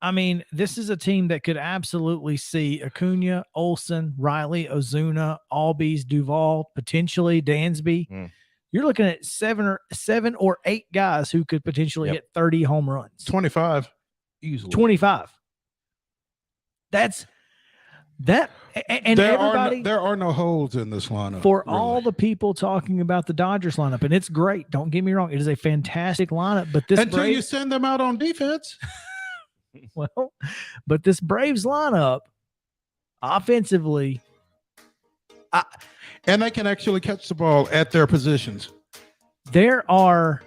I mean, this is a team that could absolutely see Acuna, Olsen, Riley, Ozuna, Albies, Duvall, potentially Dansby. You're looking at seven or eight guys who could potentially hit 30 home runs. 25 easily. 25. That's that. And there are no holes in this lineup. For all the people talking about the Dodgers lineup, and it's great. Don't get me wrong. It is a fantastic lineup, but until you send them out on defense. Well, but this Braves lineup offensively, and they can actually catch the ball at their positions. I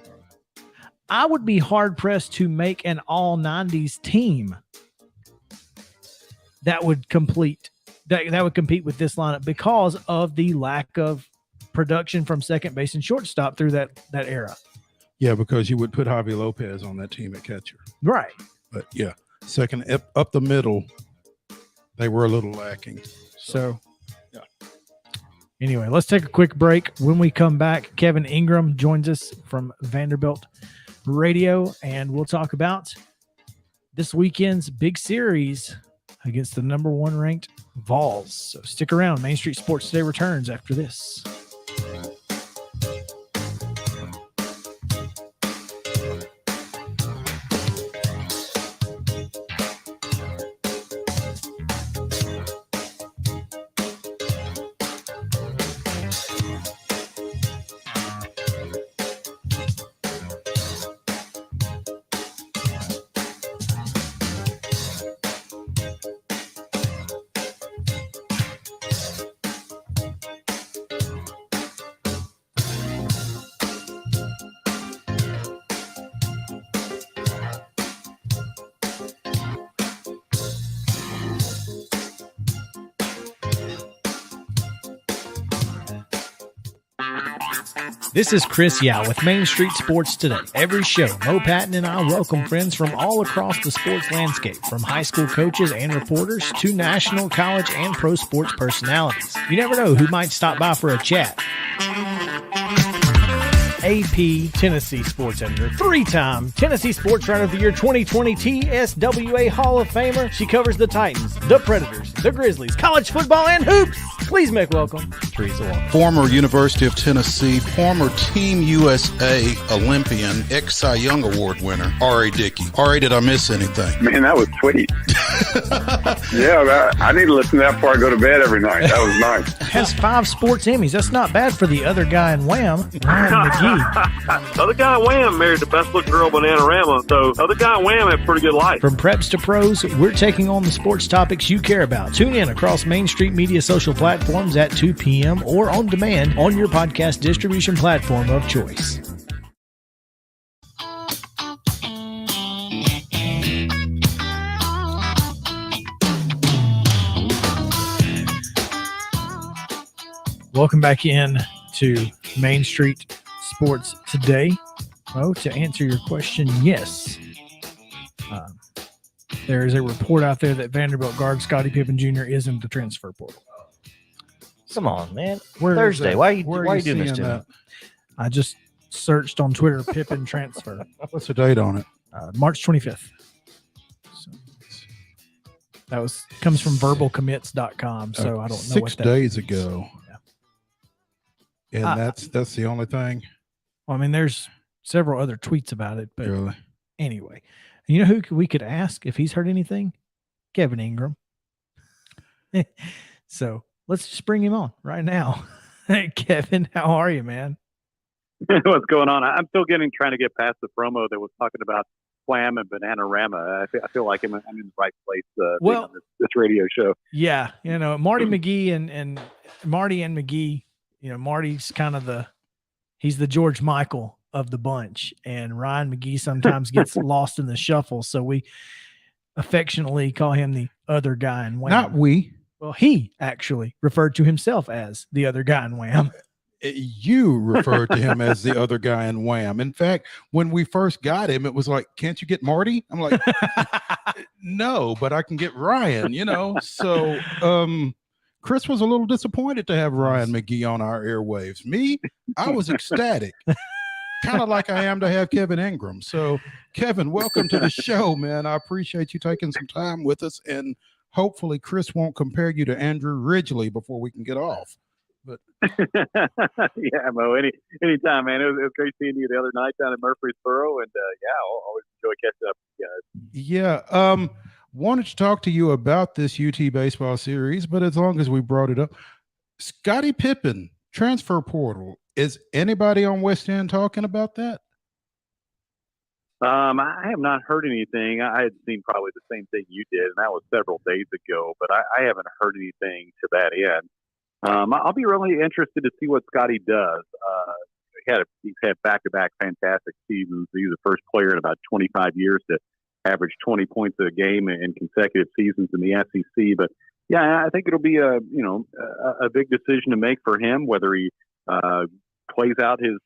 would be hard pressed to make an all 90s team that would compete with this lineup because of the lack of production from second base and shortstop through that era. Yeah, because you would put Javi Lopez on that team at catcher. Right. But yeah, second up the middle, they were a little lacking. So yeah. Anyway, let's take a quick break. When we come back, Kevin Ingram joins us from Vanderbilt Radio, and we'll talk about this weekend's big series against the number 1 ranked Vols. So stick around. Main Street Sports Today returns after this. This is Chris Yao with Main Street Sports Today. Every show, Mo Patton and I welcome friends from all across the sports landscape, from high school coaches and reporters to national, college, and pro sports personalities. You never know who might stop by for a chat. AP Tennessee Sports Editor, 3-time Tennessee Sports Writer of the Year 2020 TSSAA Hall of Famer. She covers the Titans, the Predators, the Grizzlies, college football, and hoops. Please make welcome Teresa Walker. Former University of Tennessee, former Team USA Olympian, ex-Cy Young Award winner, R.A. Dickey. R.A., did I miss anything? Man, that was sweet. Yeah, I need to listen to that before I go to bed every night. That was nice. Has 5 sports Emmys. That's not bad for the other guy in Wham, Ryan McGee. The other guy in Wham married the best looking girl, Bananarama. So the other guy in Wham had a pretty good life. From preps to pros, we're taking on the sports topics you care about. Tune in across Main Street Media social platforms at 2 p.m. or on demand on your podcast distribution platform of choice. Welcome back in to Main Street Sports Today. Oh, to answer your question, yes. There is a report out there that Vanderbilt guard Scottie Pippen Jr. is in the transfer portal. Come on, man. Thursday. Why are you doing this to me? I just searched on Twitter Pippen transfer. What's the date on it? March 25th. So that comes from verbalcommits.com. So I don't know 6 what that days ago. Yeah. And that's the only thing. Well, I mean, there's several other tweets about it, but really? Anyway, you know who we could ask if he's heard anything? Kevin Ingram. So let's just bring him on right now. Hey, Kevin, how are you, man? What's going on? I'm still trying to get past the promo that was talking about Flam and Bananarama. I feel like I'm in the right place on this radio show. Yeah, Marty McGee and Marty and McGee. Marty's kind of he's the George Michael of the bunch, and Ryan McGee sometimes gets lost in the shuffle. So we affectionately call him the other guy in Wham. Not we. Well, he actually referred to himself as the other guy in Wham. You referred to him as the other guy in Wham. In fact, when we first got him, it was like, can't you get Marty? I'm like, no, but I can get Ryan, So Chris was a little disappointed to have Ryan McGee on our airwaves. Me, I was ecstatic. Kind of like I am to have Kevin Ingram. So, Kevin, welcome to the show, man. I appreciate you taking some time with us, and hopefully Chris won't compare you to Andrew Ridgely before we can get off. But yeah, Mo, anytime, man. It was great seeing you the other night down in Murfreesboro, and I'll always enjoy catching up with you guys. Yeah, wanted to talk to you about this UT baseball series, but as long as we brought it up, Scottie Pippen transfer portal. Is anybody on West End talking about that? I have not heard anything. I had seen probably the same thing you did, and that was several days ago, but I haven't heard anything to that end. I'll be really interested to see what Scottie does. He's had back-to-back fantastic seasons. He's the first player in about 25 years to average 20 points a game in consecutive seasons in the SEC. But yeah, I think it'll be a big decision to make for him, whether he plays out his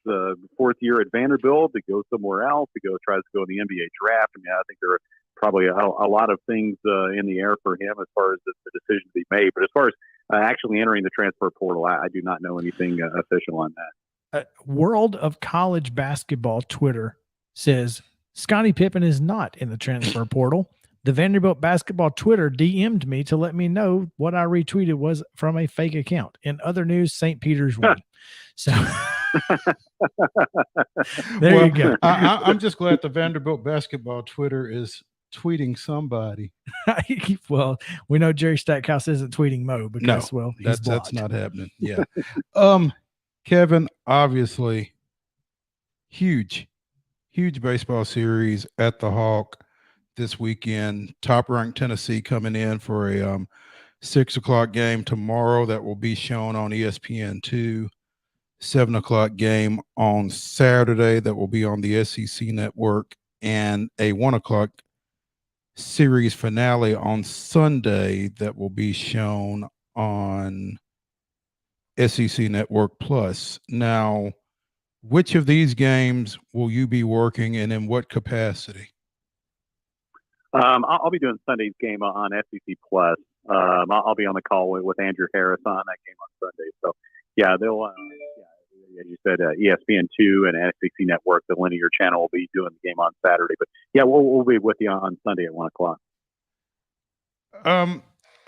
fourth year at Vanderbilt, to go somewhere else, tries to go in the NBA draft. I mean, I think there are probably a lot of things in the air for him as far as the decision to be made. But as far as actually entering the transfer portal, I do not know anything official on that. World of College Basketball Twitter says Scottie Pippen is not in the transfer portal. The Vanderbilt basketball Twitter DM'd me to let me know what I retweeted was from a fake account. In other news, St. Peter's won. So there you go. I'm just glad the Vanderbilt basketball Twitter is tweeting somebody. Well, we know Jerry Stackhouse isn't tweeting Mo because, that's not happening. Yeah. Kevin, obviously, huge baseball series at the Hawk this weekend. Top-ranked Tennessee coming in for a 6:00 game tomorrow that will be shown on ESPN2. 7:00 game on Saturday that will be on the SEC network, and a 1:00 series finale on Sunday that will be shown on SEC Network Plus. Now, which of these games will you be working, and in what capacity? I'll be doing Sunday's game on SEC Plus. I'll be on the call with Andrew Harris on that game on Sunday. So, yeah, they'll, as you said, ESPN2 and SEC Network, the linear channel, will be doing the game on Saturday. But, yeah, we'll be with you on Sunday at 1:00.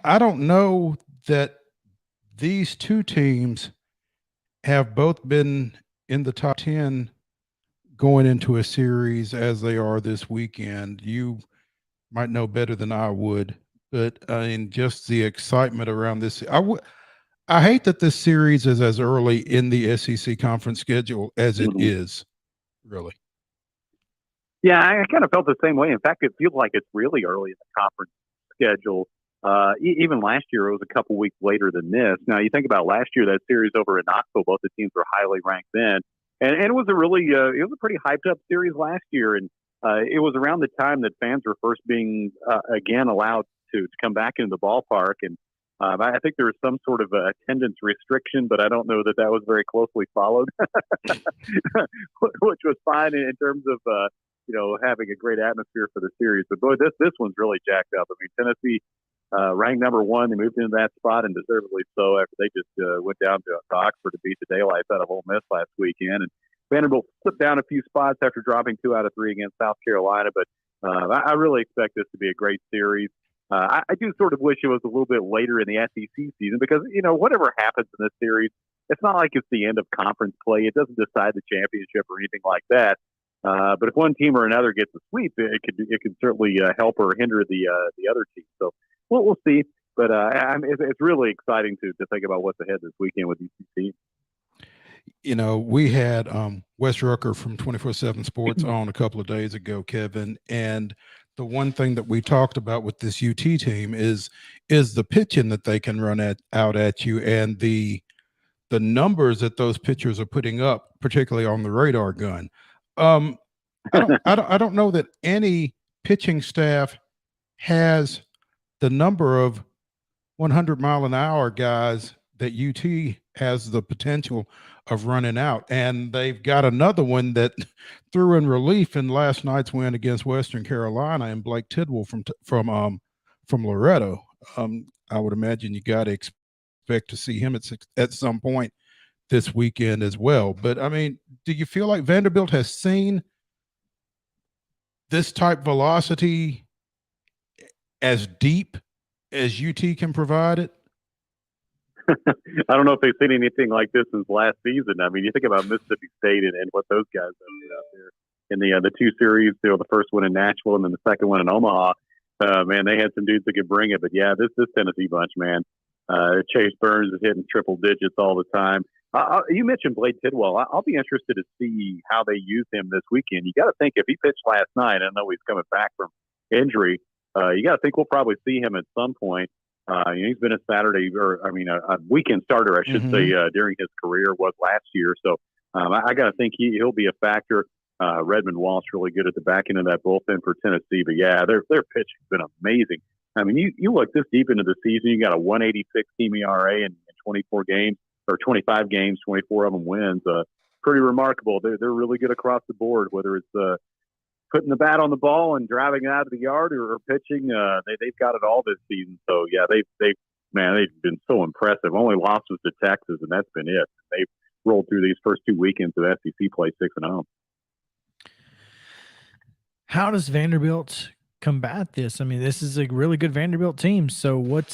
I don't know that these two teams have both been in the top 10 going into a series as they are this weekend. You might know better than I would, but just the excitement around this. I hate that this series is as early in the SEC conference schedule as it is, really. Yeah, I kind of felt the same way. In fact, it feels like it's really early in the conference schedule. Even last year, it was a couple weeks later than this. Now, you think about last year, that series over in Knoxville, both the teams were highly ranked then. And it was a really, it was a pretty hyped up series last year. And it was around the time that fans were first being, again, allowed to come back into the ballpark. And I think there was some sort of attendance restriction, but I don't know that was very closely followed, which was fine in terms of, having a great atmosphere for the series. But boy, this one's really jacked up. I mean, Tennessee ranked number 1. They moved into that spot, and deservedly so, after they just went down to Oxford to beat the daylights out of Ole Miss last weekend. And Vanderbilt slipped down a few spots after dropping 2 out of 3 against South Carolina. But I really expect this to be a great series. I do sort of wish it was a little bit later in the SEC season because, whatever happens in this series, it's not like it's the end of conference play. It doesn't decide the championship or anything like that. But if one team or another gets a sweep, it could certainly help or hinder the other team. So we'll see. But it's really exciting to think about what's ahead this weekend with these two teams. We had Wes Rucker from 24/7 Sports on a couple of days ago, Kevin, and the one thing that we talked about with this UT team is the pitching that they can run out at you, and the numbers that those pitchers are putting up, particularly on the radar gun. I don't know that any pitching staff has the number of 100-mile-an-hour guys that UT has the potential of running out. And they've got another one that threw in relief in last night's win against Western Carolina, and Blake Tidwell from Loretto. I would imagine you got to expect to see him at some point this weekend as well. But I mean, do you feel like Vanderbilt has seen this type velocity as deep as UT can provide it? I don't know if they've seen anything like this since last season. I mean, you think about Mississippi State and what those guys have done out there in the two series, the first one in Nashville and then the second one in Omaha. Man, they had some dudes that could bring it. But yeah, this Tennessee bunch, man. Chase Burns is hitting triple digits all the time. You mentioned Blake Tidwell. I'll be interested to see how they use him this weekend. You got to think if he pitched last night, I know he's coming back from injury. You got to think we'll probably see him at some point. He's been a weekend starter, I should say, during his career, was last year. So I got to think he'll be a factor. Redmond Walsh really good at the back end of that bullpen for Tennessee. But yeah, their pitching's been amazing. I mean, you look this deep into the season, you got a 186 team ERA in 24 games or 25 games, 24 of them wins. Pretty remarkable. They're really good across the board, whether it's putting the bat on the ball and driving it out of the yard or pitching. They've got it all this season. So yeah, they've been so impressive. Only loss was to Texas, and that's been it. They've rolled through these first two weekends of SEC play 6-0. How does Vanderbilt combat this? I mean, this is a really good Vanderbilt team. So what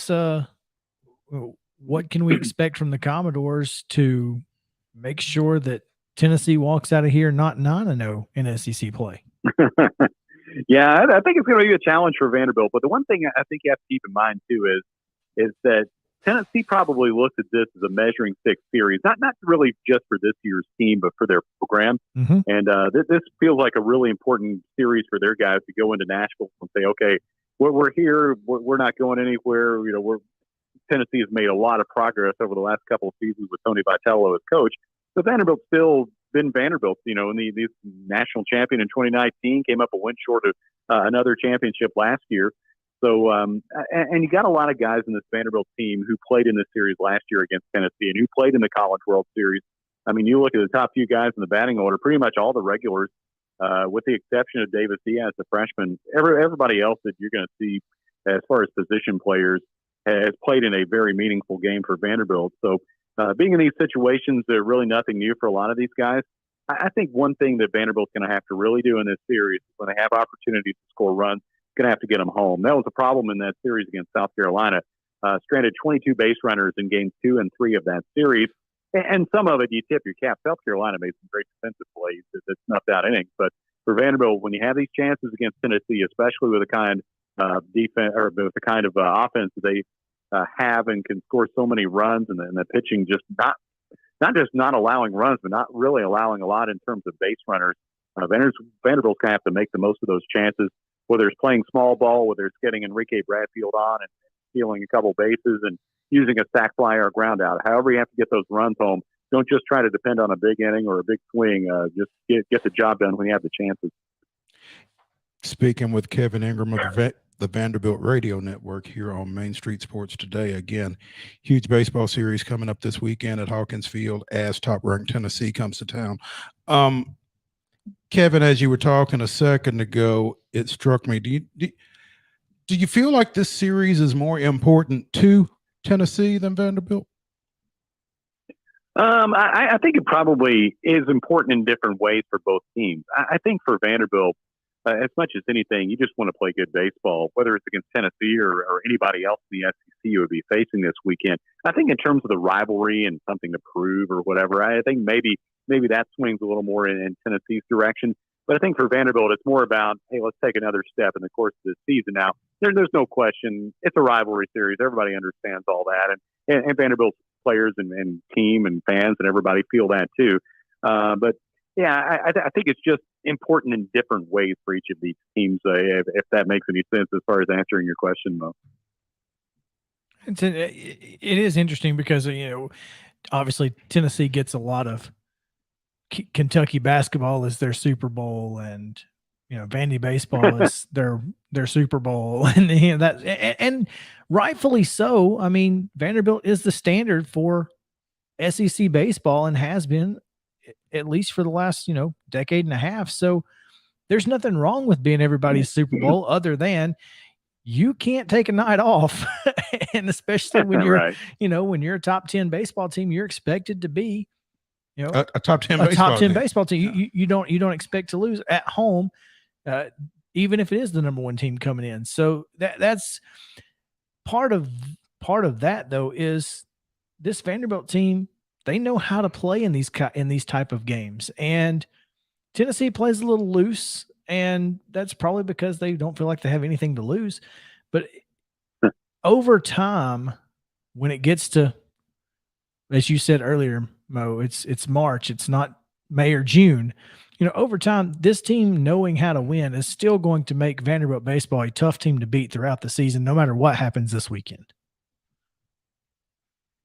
can we expect from the Commodores to make sure that Tennessee walks out of here not 9-0 in SEC play? Yeah, I think it's going to be a challenge for Vanderbilt. But the one thing I think you have to keep in mind too is that Tennessee probably looks at this as a measuring stick series, not really just for this year's team, but for their program. Mm-hmm. And this feels like a really important series for their guys to go into Nashville and say, okay, we're here, we're not going anywhere. Tennessee has made a lot of progress over the last couple of seasons with Tony Vitello as coach. But Vanderbilt's still been Vanderbilt, in the national champion in 2019, came up a win short of another championship last year. So, and you got a lot of guys in this Vanderbilt team who played in this series last year against Tennessee and who played in the College World Series. I mean, you look at the top few guys in the batting order, pretty much all the regulars, with the exception of Davis Diaz, the freshman. Everybody else that you're going to see as far as position players has played in a very meaningful game for Vanderbilt. So, being in these situations, they're really nothing new for a lot of these guys. I think one thing that Vanderbilt's going to have to really do in this series is when they have opportunities to score runs, going to have to get them home. That was a problem in that series against South Carolina. Stranded 22 base runners in games 2 and 3 of that series. And some of it, you tip your cap. South Carolina made some great defensive plays that snuffed out innings. But for Vanderbilt, when you have these chances against Tennessee, especially with the kind of defense or with the kind of offense that they have and can score so many runs, and the pitching just not just not allowing runs, but not really allowing a lot in terms of base runners. Vanderbilt's going to have to make the most of those chances, whether it's playing small ball, whether it's getting Enrique Bradfield on and stealing a couple bases and using a sac fly or a ground out. However you have to get those runs home, don't just try to depend on a big inning or a big swing. Just get the job done when you have the chances. Speaking with Kevin Ingram of the Vanderbilt Radio Network here on Main Street Sports Today. Again, huge baseball series coming up this weekend at Hawkins Field as top-ranked Tennessee comes to town. Kevin, as you were talking a second ago, it struck me. Do you feel like this series is more important to Tennessee than Vanderbilt? I think it probably is important in different ways for both teams. I think for Vanderbilt, as much as anything, you just want to play good baseball, whether it's against Tennessee or anybody else in the SEC you would be facing this weekend. I think in terms of the rivalry and something to prove or whatever, I think maybe that swings a little more in Tennessee's direction. But I think for Vanderbilt, it's more about, hey, let's take another step in the course of this season. Now, there's no question. It's a rivalry series. Everybody understands all that. And Vanderbilt's players and team and fans and everybody feel that too. But, yeah, I think it's just important in different ways for each of these teams, if that makes any sense as far as answering your question, Mo. It is interesting because, obviously Tennessee gets a lot of Kentucky basketball as their Super Bowl, and Vandy baseball is their Super Bowl, and that and rightfully so. I mean, Vanderbilt is the standard for SEC baseball and has been at least for the last decade and a half. So there's nothing wrong with being everybody's Super Bowl, other than you can't take a night off, and especially when you're Right. when you're a top 10 baseball team, you're expected to be a top 10 a baseball top 10 team. baseball team. You don't expect to lose at home, even if it is the number one team coming in. So that's part of that, though, is this Vanderbilt team. They know how to play in these type of games, and Tennessee plays a little loose, and that's probably because they don't feel like they have anything to lose. But over time, when it gets to, as you said earlier, Mo, it's March, it's not May or June. Over time, this team knowing how to win is still going to make Vanderbilt baseball a tough team to beat throughout the season, no matter what happens this weekend.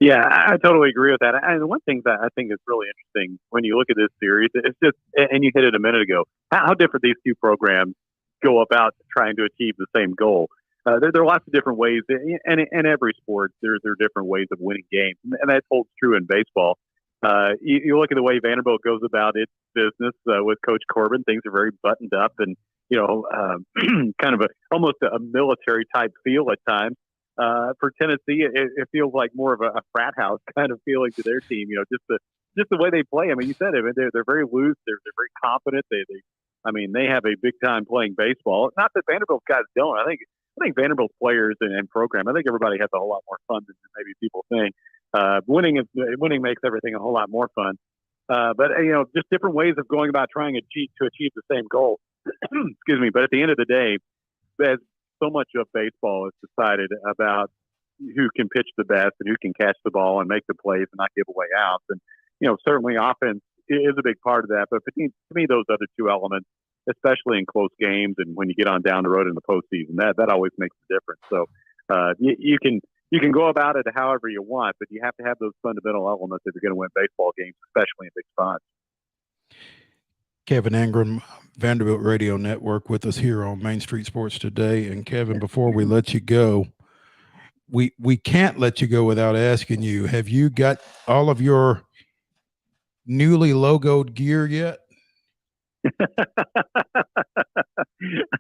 Yeah, I totally agree with that. And one thing that I think is really interesting when you look at this series, it's just, and you hit it a minute ago, how different these two programs go about trying to achieve the same goal. There are lots of different ways, and in every sport, there are different ways of winning games, and that holds true in baseball. You look at the way Vanderbilt goes about its business with Coach Corbin. Things are very buttoned up, and kind of almost a military type feel at times. For Tennessee, it feels like more of a frat house kind of feeling to their team. Just the way they play. I mean, you said it. They're very loose. They're very confident. They have a big time playing baseball. Not that Vanderbilt guys don't. I think Vanderbilt players and program. I think everybody has a whole lot more fun than maybe people think. Winning makes everything a whole lot more fun. But just different ways of going about trying to achieve the same goal. Excuse me. But at the end of the day, as so much of baseball is decided about who can pitch the best and who can catch the ball and make the plays and not give away outs. And, certainly offense is a big part of that. But to me, those other two elements, especially in close games and when you get on down the road in the postseason, that always makes a difference. So you can go about it however you want, but you have to have those fundamental elements if you're going to win baseball games, especially in big spots. Kevin Ingram, Vanderbilt Radio Network, with us here on Main Street Sports Today. And Kevin, before we let you go, we can't let you go without asking you, have you got all of your newly logoed gear yet?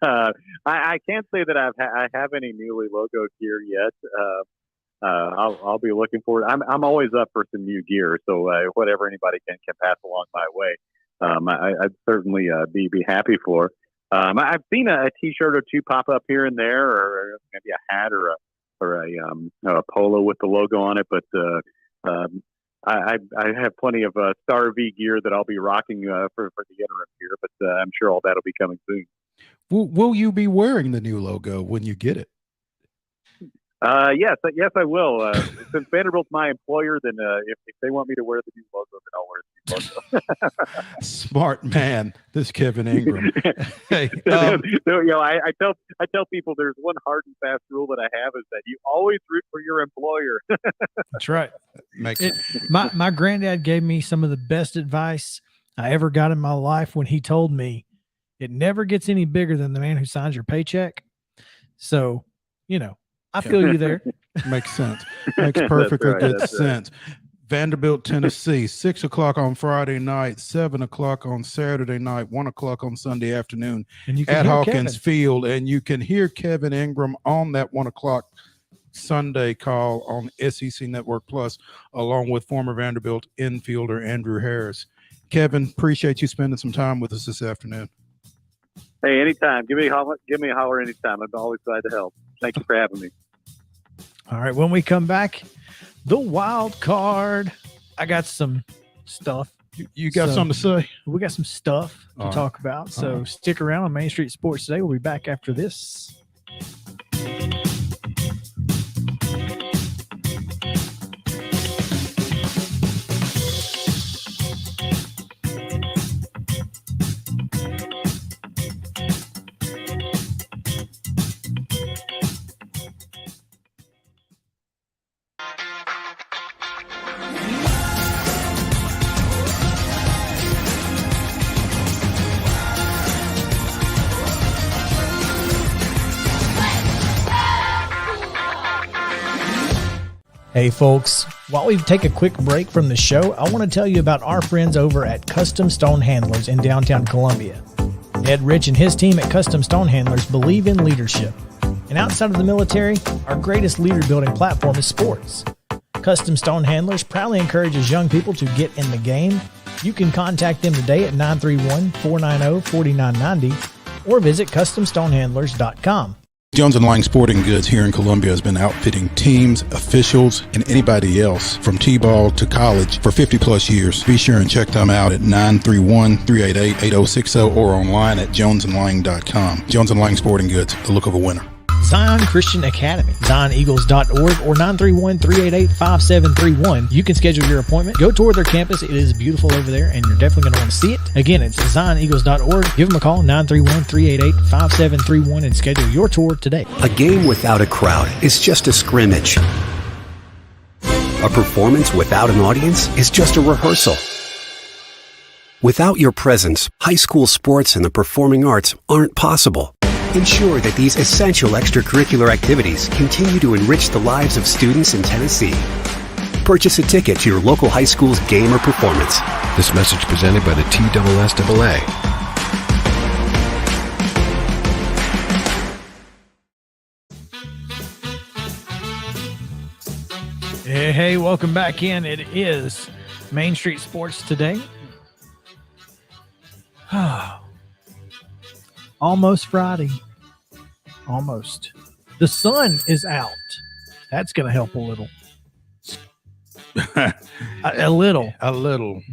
I can't say that I have any newly logoed gear yet. I'll be looking for it. I'm always up for some new gear, so whatever anybody can pass along my way. I'd certainly be happy for. I've seen a T-shirt or two pop up here and there, or maybe a hat or a polo with the logo on it. But I have plenty of Star V gear that I'll be rocking for the interim here. But I'm sure all that'll be coming soon. Will you be wearing the new logo when you get it? Yes, I will. Since Vanderbilt's my employer, then if they want me to wear the new logo, then I'll wear the new logo. Smart man, this Kevin Ingram. Hey, I tell people there's one hard and fast rule that I have is that you always root for your employer. That's right. Makes my granddad gave me some of the best advice I ever got in my life when he told me it never gets any bigger than the man who signs your paycheck. So, I feel you there. Makes sense. Makes perfectly good sense. Right. Vanderbilt, Tennessee, 6:00 on Friday night, 7:00 on Saturday night, 1:00 on Sunday afternoon at Hawkins Field. And you can hear Kevin Ingram on that 1:00 Sunday call on SEC Network Plus, along with former Vanderbilt infielder Andrew Harris. Kevin, appreciate you spending some time with us this afternoon. Hey, anytime. Give me a holler anytime. I'm always glad to help. Thank you for having me. All right. When we come back, the wild card. I got some stuff. You got something to say? We got some stuff to talk about. So stick around on Main Street Sports Today. We'll be back after this. Hey folks, while we take a quick break from the show, I want to tell you about our friends over at Custom Stone Handlers in downtown Columbia. Ed Rich and his team at Custom Stone Handlers believe in leadership. And outside of the military, our greatest leader building platform is sports. Custom Stone Handlers proudly encourages young people to get in the game. You can contact them today at 931-490-4990 or visit CustomStonehandlers.com. Jones & Lang Sporting Goods here in Columbia has been outfitting teams, officials, and anybody else from T-ball to college for 50-plus years. Be sure and check them out at 931-388-8060 or online at jonesandlang.com. Jones & Lang Sporting Goods, the look of a winner. Zion Christian Academy, ZionEagles.org or 931-388-5731. You can schedule your appointment. Go tour their campus. It is beautiful over there, and you're definitely going to want to see it. Again, it's ZionEagles.org. Give them a call, 931-388-5731, and schedule your tour today. A game without a crowd is just a scrimmage. A performance without an audience is just a rehearsal. Without your presence, high school sports and the performing arts aren't possible. Ensure that these essential extracurricular activities continue to enrich the lives of students in Tennessee. Purchase a ticket to your local high school's game or performance. This message presented by the TSSAA. Hey, welcome back in. It is Main Street Sports today. Almost Friday. Almost. The sun is out. That's going to help a little. A little.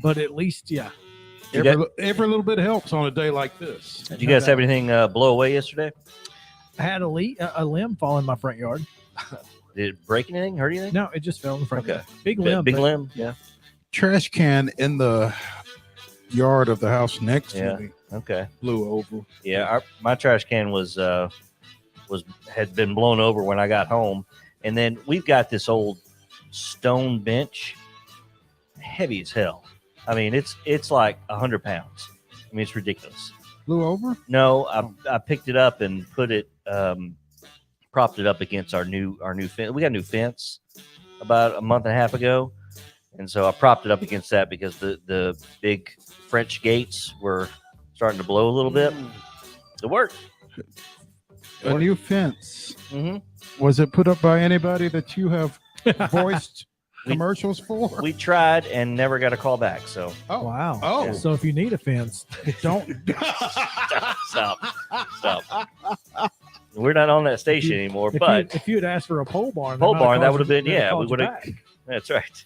But at least, yeah. Every little bit helps on a day like this. Did you guys have anything blow away yesterday? I had a limb fall in my front yard. Did it break anything? Hurt anything? No, it just fell in the front yard. Big limb. Big limb, yeah. Trash can in the yard of the house next to me. Okay. Blew over. Yeah, my trash can had been blown over when I got home, and then we've got this old stone bench, heavy as hell. I mean, it's like 100 pounds. I mean, it's ridiculous. Blew over? No, I picked it up and put it, propped it up against our new fence. We got a new fence about a month and a half ago, and so I propped it up against that because the big French gates were starting to blow a little bit. It worked. A new fence. Mm-hmm. Was it put up by anybody that you have voiced commercials for? We tried and never got a call back. So. Oh wow! Oh, yeah. So if you need a fence, don't stop. We're not on that station anymore. But if you had asked for a pole barn, that would have been we would have. That's right.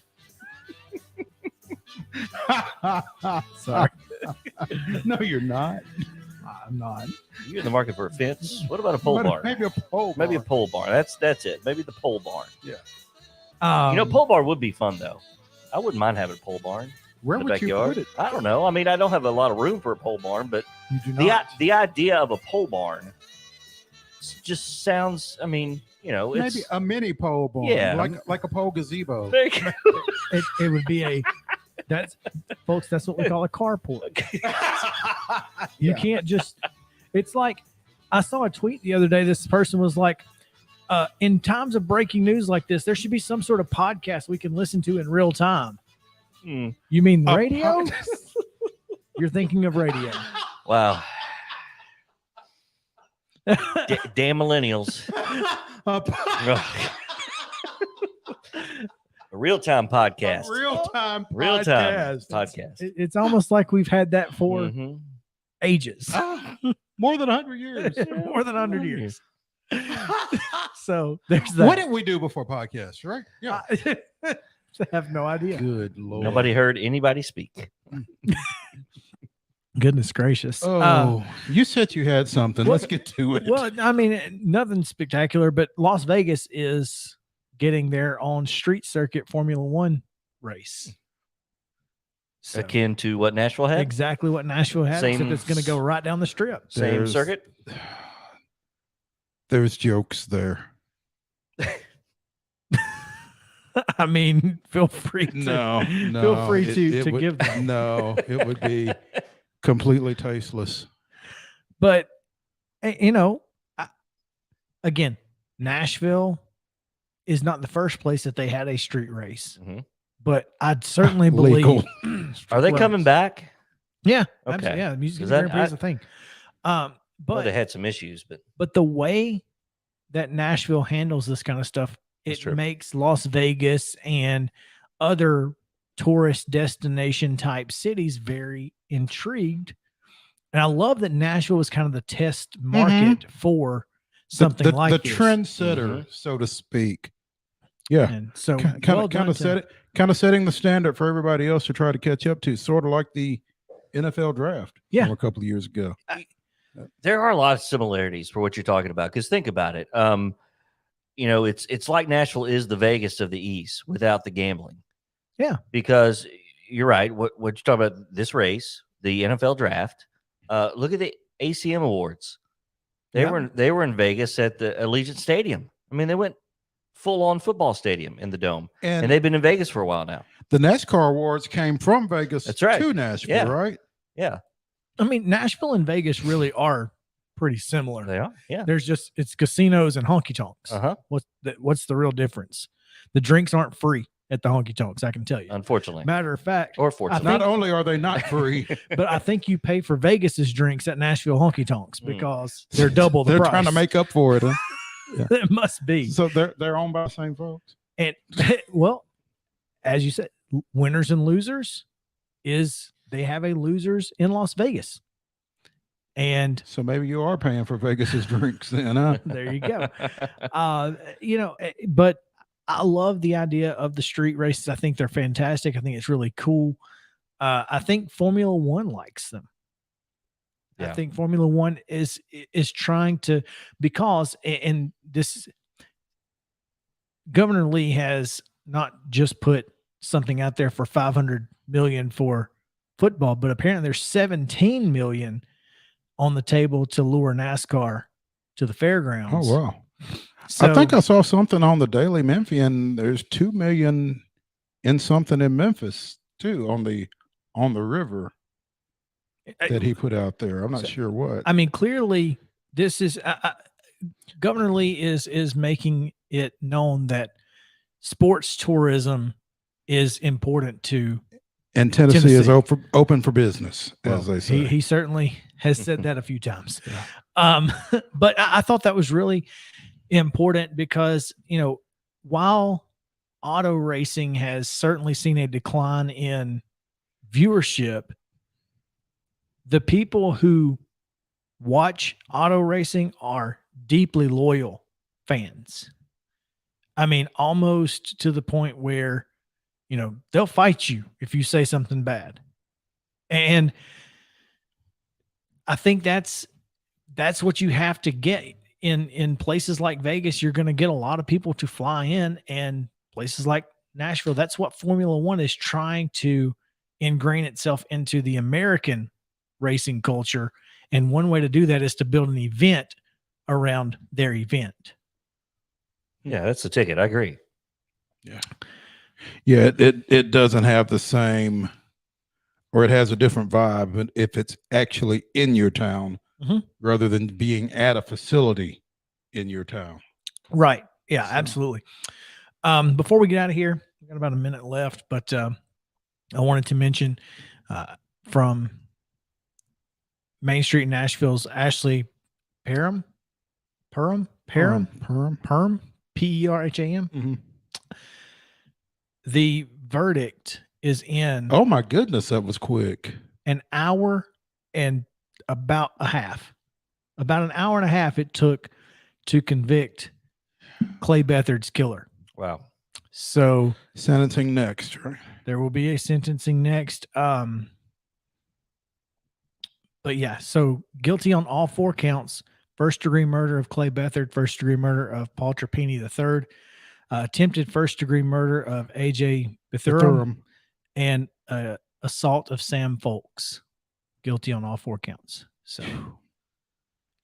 Sorry. No, you're not. I'm not. You're in the market for a fence. What about a pole barn? Maybe a pole barn. Maybe a pole barn. That's it. Maybe the pole barn. Yeah. Pole barn would be fun though. I wouldn't mind having a pole barn. Where in the would backyard. you put it? I don't know. I mean, I don't have a lot of room for a pole barn, but you do not. The idea of a pole barn just sounds. I mean, it's maybe a mini pole barn. Yeah, like a pole gazebo. It would be that's what we call a carport. You can't just. It's like I saw a tweet the other day. This person was like, in times of breaking news like this, there should be some sort of podcast we can listen to in real time. You mean radio? You're thinking of radio. Wow. Damn millennials. A real-time podcast. Real-time podcast. It's almost like we've had that for ages. More than 100 years. More than 100 years. So there's that. What did we do before podcasts, right? Yeah. I have no idea. Good Lord. Nobody heard anybody speak. Goodness gracious. Oh, you said you had something. Let's get to it. Well, I mean, nothing spectacular, but Las Vegas is getting their own street circuit Formula One race. So, akin to what Nashville had? Exactly what Nashville had, except it's going to go right down the strip. Same circuit? There's jokes there. I mean, feel free to give them. No, it would be completely tasteless. But again, Nashville, is not the first place that they had a street race, Mm-hmm. but I'd certainly believe. Are they coming back? Yeah. Okay. Absolutely. Yeah. Music Is Grand that- Prix is a thing. Well, But they had some issues, but the way that Nashville handles this kind of stuff, That's it true. makes Las Vegas and other tourist destination type cities very intrigued. And I love that Nashville was kind of the test market for something like the this. trendsetter, so to speak. Yeah. And so kind of setting the standard for everybody else to try to catch up to, sort of like the NFL draft from a couple of years ago. There are a lot of similarities for what you're talking about. Because think about it. It's like Nashville is the Vegas of the East without the gambling. Yeah. Because you're right. What you're talking about, this race, the NFL draft. Look at the ACM awards. They were in Vegas at the Allegiant Stadium. I mean, they went full on football stadium in the Dome, and they've been in Vegas for a while now. The NASCAR awards came from Vegas to Nashville, right? Yeah. I mean, Nashville and Vegas really are pretty similar. They are. Yeah. There's just, it's casinos and honky tonks. Uh-huh. What's the real difference? The drinks aren't free at the honky tonks, I can tell you. Unfortunately. Matter of fact, or fortunately. Not only are they not free, but I think you pay for Vegas's drinks at Nashville honky tonks because they're double the they're price. trying to make up for it. Huh? Yeah. It must be. So they're owned by the same folks. And well, as you said, winners and losers they have a losers in Las Vegas. And so maybe you are paying for Vegas's drinks then, huh? There you go. But I love the idea of the street races. I think they're fantastic. I think it's really cool. I think Formula One likes them. Yeah. I think Formula One is trying to, because, and this, Governor Lee has not just put something out there for $500 million for football, but apparently there's $17 million on the table to lure NASCAR to the fairgrounds. Oh, wow. So, I think I saw something on the Daily Memphian. There's $2 million in something in Memphis too, on the river that he put out there. I'm not sure what. I mean, clearly this is Governor Lee is making it known that sports tourism is important to, and Tennessee is open for business, as they say. He certainly has said that a few times. Yeah. But I thought that was really important because, while auto racing has certainly seen a decline in viewership, the people who watch auto racing are deeply loyal fans. I mean, almost to the point where, they'll fight you if you say something bad. And I think that's what you have to get in places like Vegas. You're going to get a lot of people to fly in, and places like Nashville, that's what Formula One is trying to ingrain itself into the American racing culture. And one way to do that is to build an event around their event. Yeah, that's the ticket. I agree. Yeah. Yeah, it doesn't have the same, or it has a different vibe, but if it's actually in your town rather than being at a facility in your town. Right. Yeah, absolutely. Before we get out of here, we've got about a minute left, but I wanted to mention from Main Street in Nashville's Ashley Perham, Perham, Perham, P-E-R-H-A-M. Mm-hmm. The verdict is in. Oh my goodness, that was quick. An hour and about a half. About an hour and a half it took to convict Clay Beathard's killer. Wow. So sentencing next, right? There will be a sentencing next. But yeah, so guilty on all 4 counts: first-degree murder of Clay Beathard, first-degree murder of Paul Trapani III, attempted first-degree murder of A.J. Bethurum, and assault of Sam Folks. Guilty on all 4 counts. So,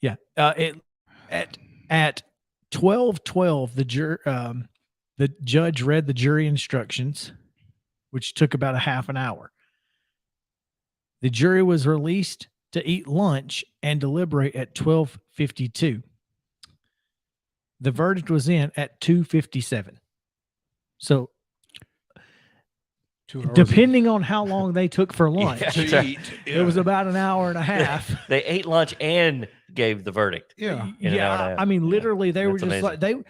yeah, at 12:12, the judge read the jury instructions, which took about a half an hour. The jury was released to eat lunch and deliberate at 12:52. The verdict was in at 2:57. So 2 hours depending on how long they took for lunch, to eat. it was about an hour and a half. They ate lunch and gave the verdict. Yeah. in an hour and a half. I mean, literally, they were That's just amazing.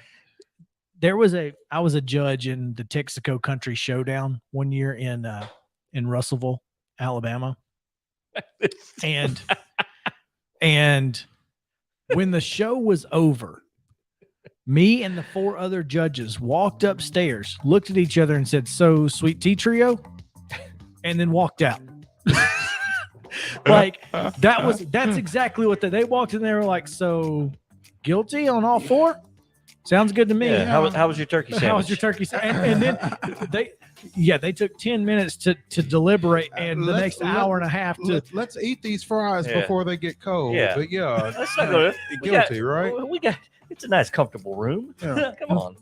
like I was a judge in the Texaco Country Showdown one year in Russellville, Alabama, and when the show was over, me and the 4 other judges walked upstairs, looked at each other, and said, "So, sweet tea trio," and then walked out. Like that's exactly what they walked in there, were like, "So, guilty on all 4? Sounds good to me." Yeah. How was your turkey sandwich? How was your turkey sandwich? And then they took 10 minutes to deliberate, and the next hour and a half to let's eat these fries before they get cold. Yeah. But yeah, Let's not go guilty, right? It's a nice, comfortable room. Yeah. Come on.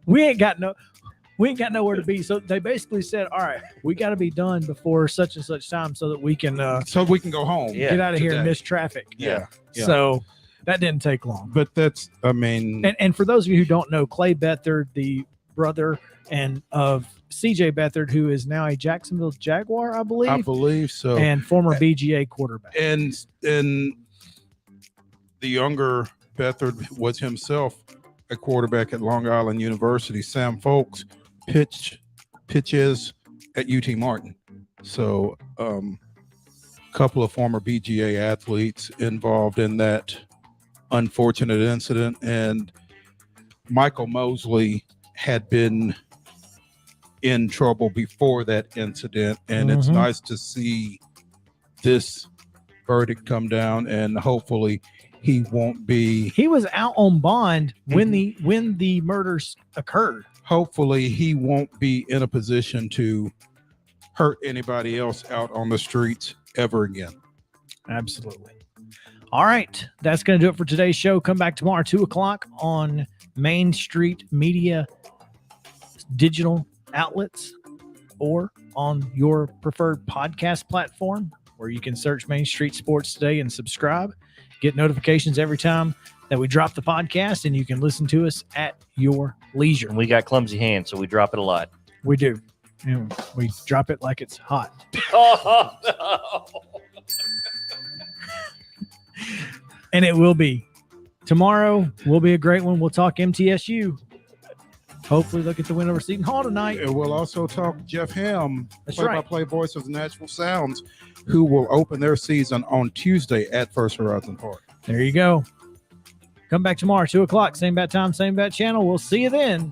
we ain't got nowhere to be. So they basically said, "All right, we got to be done before such and such time so that we can go home. get out of here and miss traffic." Yeah. So that didn't take long. But that's, I mean, and for those of you who don't know, Clay Beathard, the brother of CJ Beathard, who is now a Jacksonville Jaguar, I believe so, and former BGA quarterback. And the younger Beathard was himself a quarterback at Long Island University. Sam Folks pitches at UT Martin. So couple of former BGA athletes involved in that unfortunate incident. And Michael Mosley had been in trouble before that incident. And it's nice to see this verdict come down, and hopefully he won't be. He was out on bond when the murders occurred. Hopefully he won't be in a position to hurt anybody else out on the streets ever again. Absolutely. All right. That's going to do it for today's show. Come back tomorrow, 2:00 on Main Street Media digital outlets or on your preferred podcast platform, where you can search Main Street Sports Today and subscribe. Get notifications every time that we drop the podcast, and you can listen to us at your leisure. And we got clumsy hands, so we drop it a lot. We do. And we drop it like it's hot. Oh, no. And it will be. Tomorrow will be a great one. We'll talk MTSU. Hopefully they'll get the win over Seton Hall tonight. And we'll also talk Jeff Ham, That's play-by-play voice of the Nashville Sounds, who will open their season on Tuesday at First Horizon Park. There you go. Come back tomorrow, 2:00. Same bat time, same bat channel. We'll see you then.